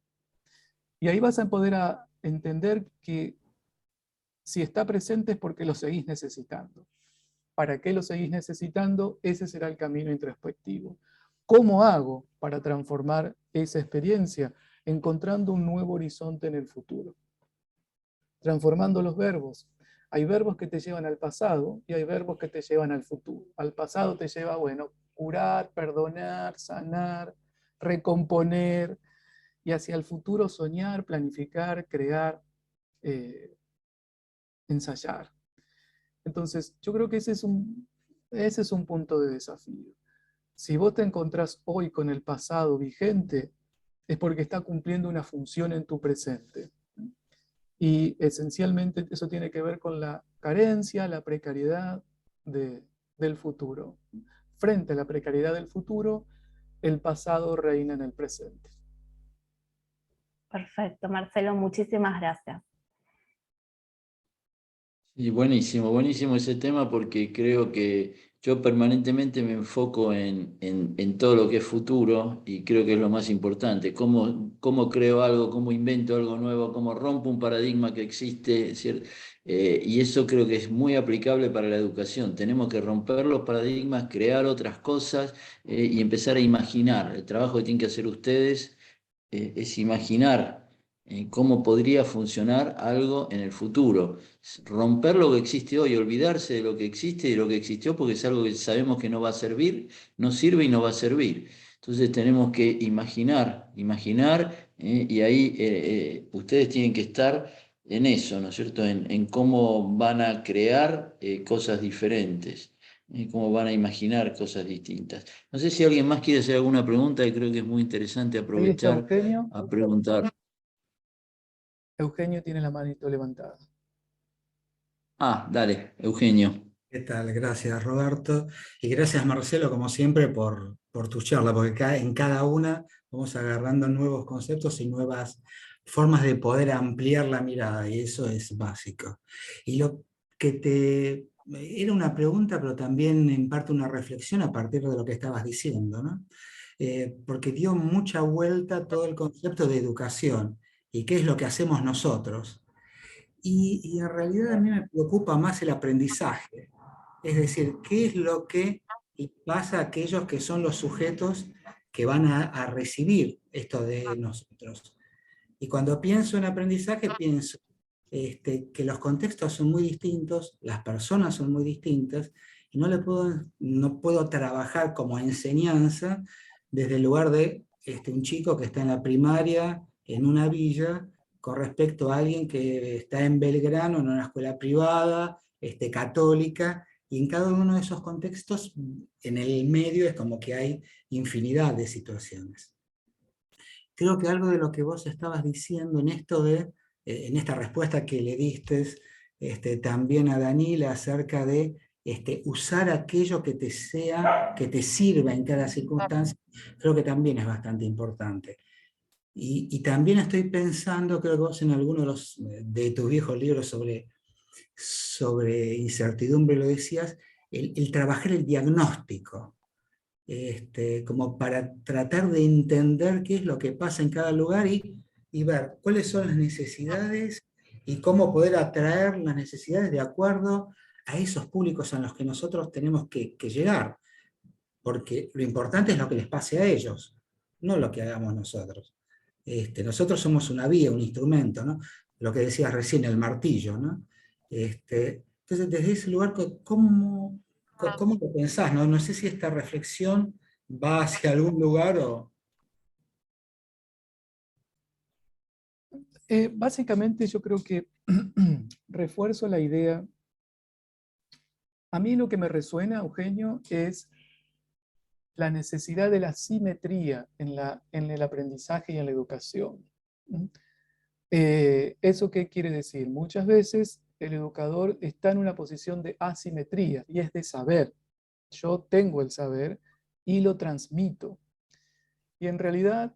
Y ahí vas a poder entender que si está presente es porque lo seguís necesitando. ¿Para qué lo seguís necesitando? Ese será el camino introspectivo. ¿Cómo hago para transformar esa experiencia? Encontrando un nuevo horizonte en el futuro. Transformando los verbos. Hay verbos que te llevan al pasado y hay verbos que te llevan al futuro. Al pasado te lleva, bueno, curar, perdonar, sanar, recomponer, y hacia el futuro soñar, planificar, crear, ensayar. Entonces, yo creo que ese es Ese es un punto de desafío. Si vos te encontrás hoy con el pasado vigente, es porque está cumpliendo una función en tu presente. Y esencialmente eso tiene que ver con la carencia, la precariedad del futuro. Frente a la precariedad del futuro, el pasado reina en el presente. Perfecto, Marcelo, muchísimas gracias. Sí, buenísimo, buenísimo ese tema porque creo que yo permanentemente me enfoco en todo lo que es futuro y creo que es lo más importante. Cómo creo algo, cómo invento algo nuevo, cómo rompo un paradigma que existe, ¿cierto? Y eso creo que es muy aplicable para la educación. Tenemos que romper los paradigmas, crear otras cosas y empezar a imaginar. El trabajo que tienen que hacer ustedes es imaginar cómo podría funcionar algo en el futuro. Romper lo que existe hoy, olvidarse de lo que existe y de lo que existió, porque es algo que sabemos que no va a servir, no sirve y no va a servir. Entonces tenemos que imaginar, y ahí ustedes tienen que estar en eso, ¿no es cierto? En cómo van a crear cosas diferentes, cómo van a imaginar cosas distintas. No sé si alguien más quiere hacer alguna pregunta, y creo que es muy interesante Ahí está aprovechar Eugenio. a preguntar. Eugenio tiene la manito levantada. Ah, dale, Eugenio. ¿Qué tal? Gracias, Roberto. Y gracias, Marcelo, como siempre, por tu charla, porque en cada una vamos agarrando nuevos conceptos y nuevas formas de poder ampliar la mirada, y eso es básico. Y lo que te... Era una pregunta, pero también en parte una reflexión a partir de lo que estabas diciendo, ¿no? Porque dio mucha vuelta todo el concepto de educación y qué es lo que hacemos nosotros. Y en realidad a mí me preocupa más el aprendizaje. Es decir, ¿qué es lo que pasa a aquellos que son los sujetos que van a recibir esto de nosotros? Y cuando pienso en aprendizaje, pienso que los contextos son muy distintos, las personas son muy distintas, y no puedo trabajar como enseñanza desde el lugar de un chico que está en la primaria, en una villa, con respecto a alguien que está en Belgrano, en una escuela privada, católica, y en cada uno de esos contextos, en el medio es como que hay infinidad de situaciones. Creo que algo de lo que vos estabas diciendo en esto en esta respuesta que le diste también a Daniela acerca de usar aquello que te sirva en cada circunstancia, creo que también es bastante importante. Y también estoy pensando, creo que vos en alguno de tus viejos libros sobre incertidumbre lo decías, el trabajar el diagnóstico, como para tratar de entender qué es lo que pasa en cada lugar y ver cuáles son las necesidades y cómo poder atraer las necesidades de acuerdo a esos públicos a los que nosotros tenemos que llegar. Porque lo importante es lo que les pase a ellos, no lo que hagamos nosotros. Nosotros somos una vía, un instrumento, ¿no? Lo que decías recién, el martillo, ¿no? Entonces, desde ese lugar, ¿cómo lo pensás? No sé si esta reflexión va hacia algún lugar o... Básicamente yo creo que refuerzo la idea. A mí lo que me resuena, Eugenio, es la necesidad de la simetría en el aprendizaje y en la educación. ¿Eso qué quiere decir? Muchas veces el educador está en una posición de asimetría y es de saber. Yo tengo el saber y lo transmito. Y en realidad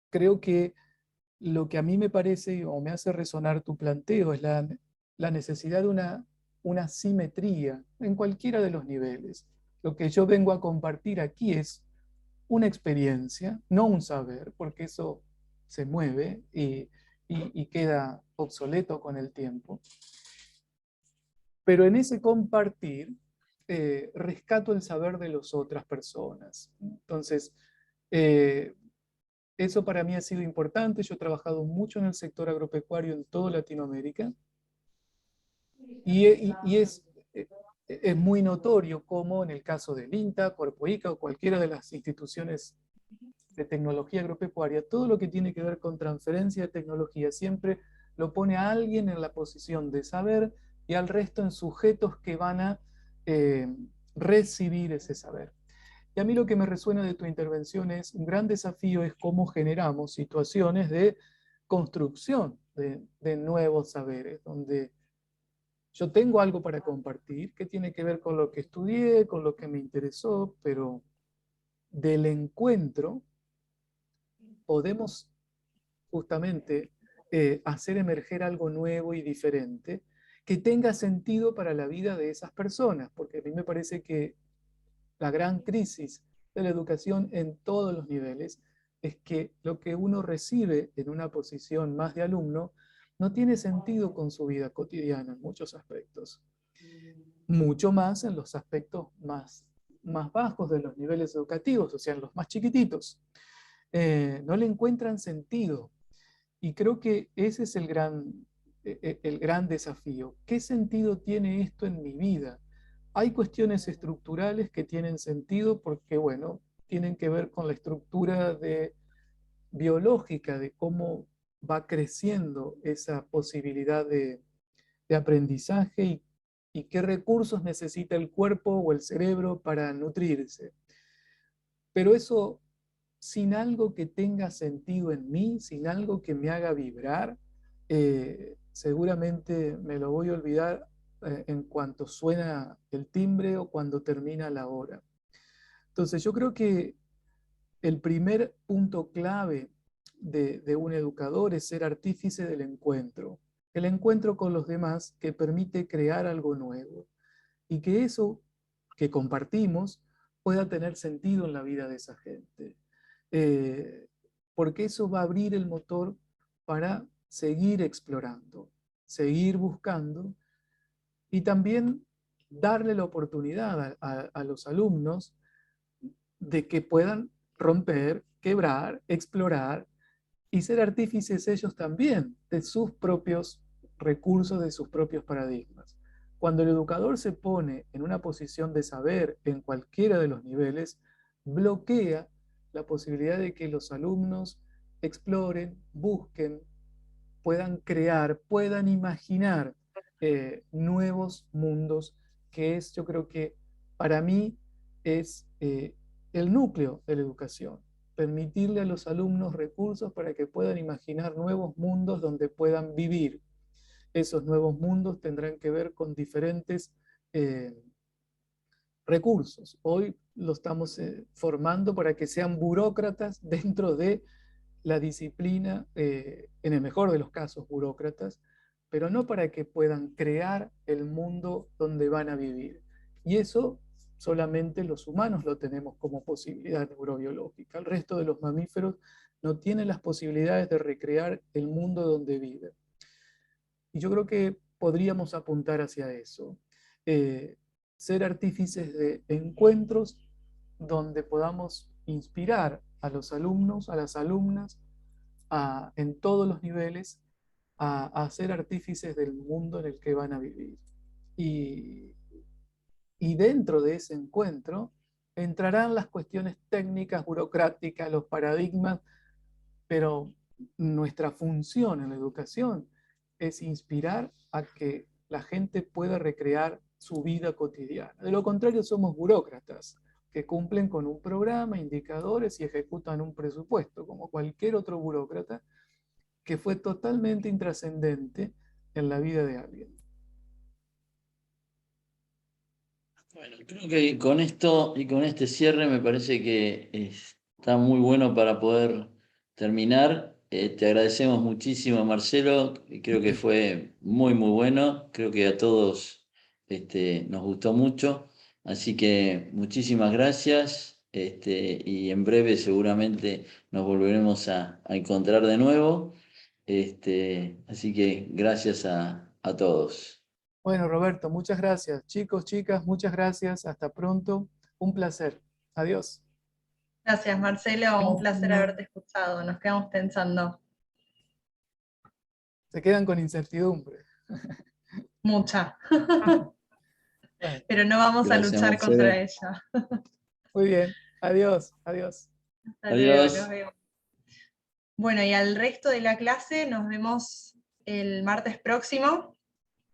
creo que lo que a mí me parece o me hace resonar tu planteo es la necesidad de una simetría en cualquiera de los niveles. Lo que yo vengo a compartir aquí es una experiencia, no un saber, porque eso se mueve y queda obsoleto con el tiempo. Pero en ese compartir, rescato el saber de las otras personas. Entonces, eso para mí ha sido importante. Yo he trabajado mucho en el sector agropecuario en toda Latinoamérica y es muy notorio cómo en el caso del INTA, Corpo ICA o cualquiera de las instituciones de tecnología agropecuaria, todo lo que tiene que ver con transferencia de tecnología siempre lo pone a alguien en la posición de saber y al resto en sujetos que van a recibir ese saber. Y a mí lo que me resuena de tu intervención es, un gran desafío es cómo generamos situaciones de construcción de nuevos saberes, donde yo tengo algo para compartir que tiene que ver con lo que estudié, con lo que me interesó, pero del encuentro podemos justamente hacer emerger algo nuevo y diferente que tenga sentido para la vida de esas personas, porque a mí me parece que la gran crisis de la educación en todos los niveles es que lo que uno recibe en una posición más de alumno no tiene sentido con su vida cotidiana en muchos aspectos. Mucho más en los aspectos más bajos de los niveles educativos, o sea, en los más chiquititos. No le encuentran sentido. Y creo que ese es el gran desafío. ¿Qué sentido tiene esto en mi vida? Hay cuestiones estructurales que tienen sentido porque, bueno, tienen que ver con la estructura biológica de cómo va creciendo esa posibilidad de aprendizaje y qué recursos necesita el cuerpo o el cerebro para nutrirse. Pero eso, sin algo que tenga sentido en mí, sin algo que me haga vibrar, seguramente me lo voy a olvidar en cuanto suena el timbre o cuando termina la hora. Entonces yo creo que el primer punto clave de un educador es ser artífice del encuentro. El encuentro con los demás que permite crear algo nuevo. Y que eso que compartimos pueda tener sentido en la vida de esa gente. Porque eso va a abrir el motor para seguir explorando, seguir buscando y también darle la oportunidad a los alumnos de que puedan romper, quebrar, explorar y ser artífices ellos también de sus propios recursos, de sus propios paradigmas. Cuando el educador se pone en una posición de saber en cualquiera de los niveles, bloquea la posibilidad de que los alumnos exploren, busquen, puedan crear, puedan imaginar nuevos mundos, que es, yo creo que para mí es el núcleo de la educación. Permitirle a los alumnos recursos para que puedan imaginar nuevos mundos donde puedan vivir. Esos nuevos mundos tendrán que ver con diferentes recursos. Hoy lo estamos formando para que sean burócratas dentro de la disciplina, en el mejor de los casos burócratas, pero no para que puedan crear el mundo donde van a vivir. Y eso solamente los humanos lo tenemos como posibilidad neurobiológica. El resto de los mamíferos no tienen las posibilidades de recrear el mundo donde viven. Y yo creo que podríamos apuntar hacia eso. Ser artífices de encuentros donde podamos inspirar a los alumnos, a las alumnas, en todos los niveles, a ser artífices del mundo en el que van a vivir. Y dentro de ese encuentro entrarán las cuestiones técnicas, burocráticas, los paradigmas, pero nuestra función en la educación es inspirar a que la gente pueda recrear su vida cotidiana. De lo contrario, somos burócratas que cumplen con un programa, indicadores y ejecutan un presupuesto, como cualquier otro burócrata que fue totalmente intrascendente en la vida de alguien. Bueno, creo que con esto y con este cierre me parece que está muy bueno para poder terminar. Te agradecemos muchísimo, Marcelo. Creo que fue muy, muy bueno. Creo que a todos nos gustó mucho. Así que muchísimas gracias. Y en breve seguramente nos volveremos a encontrar de nuevo. Así que gracias a todos. Bueno, Roberto, muchas gracias. Chicos, chicas, muchas gracias. Hasta pronto. Un placer. Adiós. Gracias, Marcelo. Un placer haberte escuchado. Nos quedamos pensando. Se quedan con incertidumbre. Mucha. Bueno, pero no vamos a luchar Marcelo. contra ella. muy bien. Adiós. Adiós. Hasta luego, Adiós. nos vemos. Bueno, y al resto de la clase nos vemos el martes próximo.